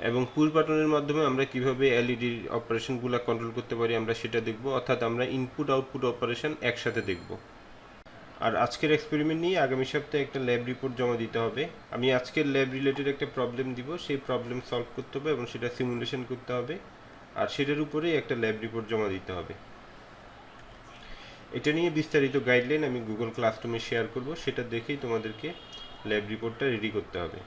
এবং পুশ বাটনের মাধ্যমে আমরা কিভাবে এলইডির অপারেশনগুলো কন্ট্রোল করতে পারি আমরা সেটা দেখব, অর্থাৎ আমরা ইনপুট আউটপুট অপারেশন একসাথে দেখব। আর আজকের এক্সপেরিমেন্ট নিয়ে আগামী সপ্তাহে একটা ল্যাব রিপোর্ট জমা দিতে হবে। আমি আজকের ল্যাব রিলেটেড একটা প্রবলেম দিব, সেই প্রবলেম সলভ করতে হবে এবং সেটা সিমুলেশন করতে হবে, আর সেটার উপরেই একটা ল্যাব রিপোর্ট জমা দিতে হবে। এটা নিয়ে বিস্তারিত গাইডলাইন আমি গুগল ক্লাসরুমে শেয়ার করব, সেটা দেখেই তোমাদেরকে ল্যাব রিপোর্টটা রেডি করতে হবে।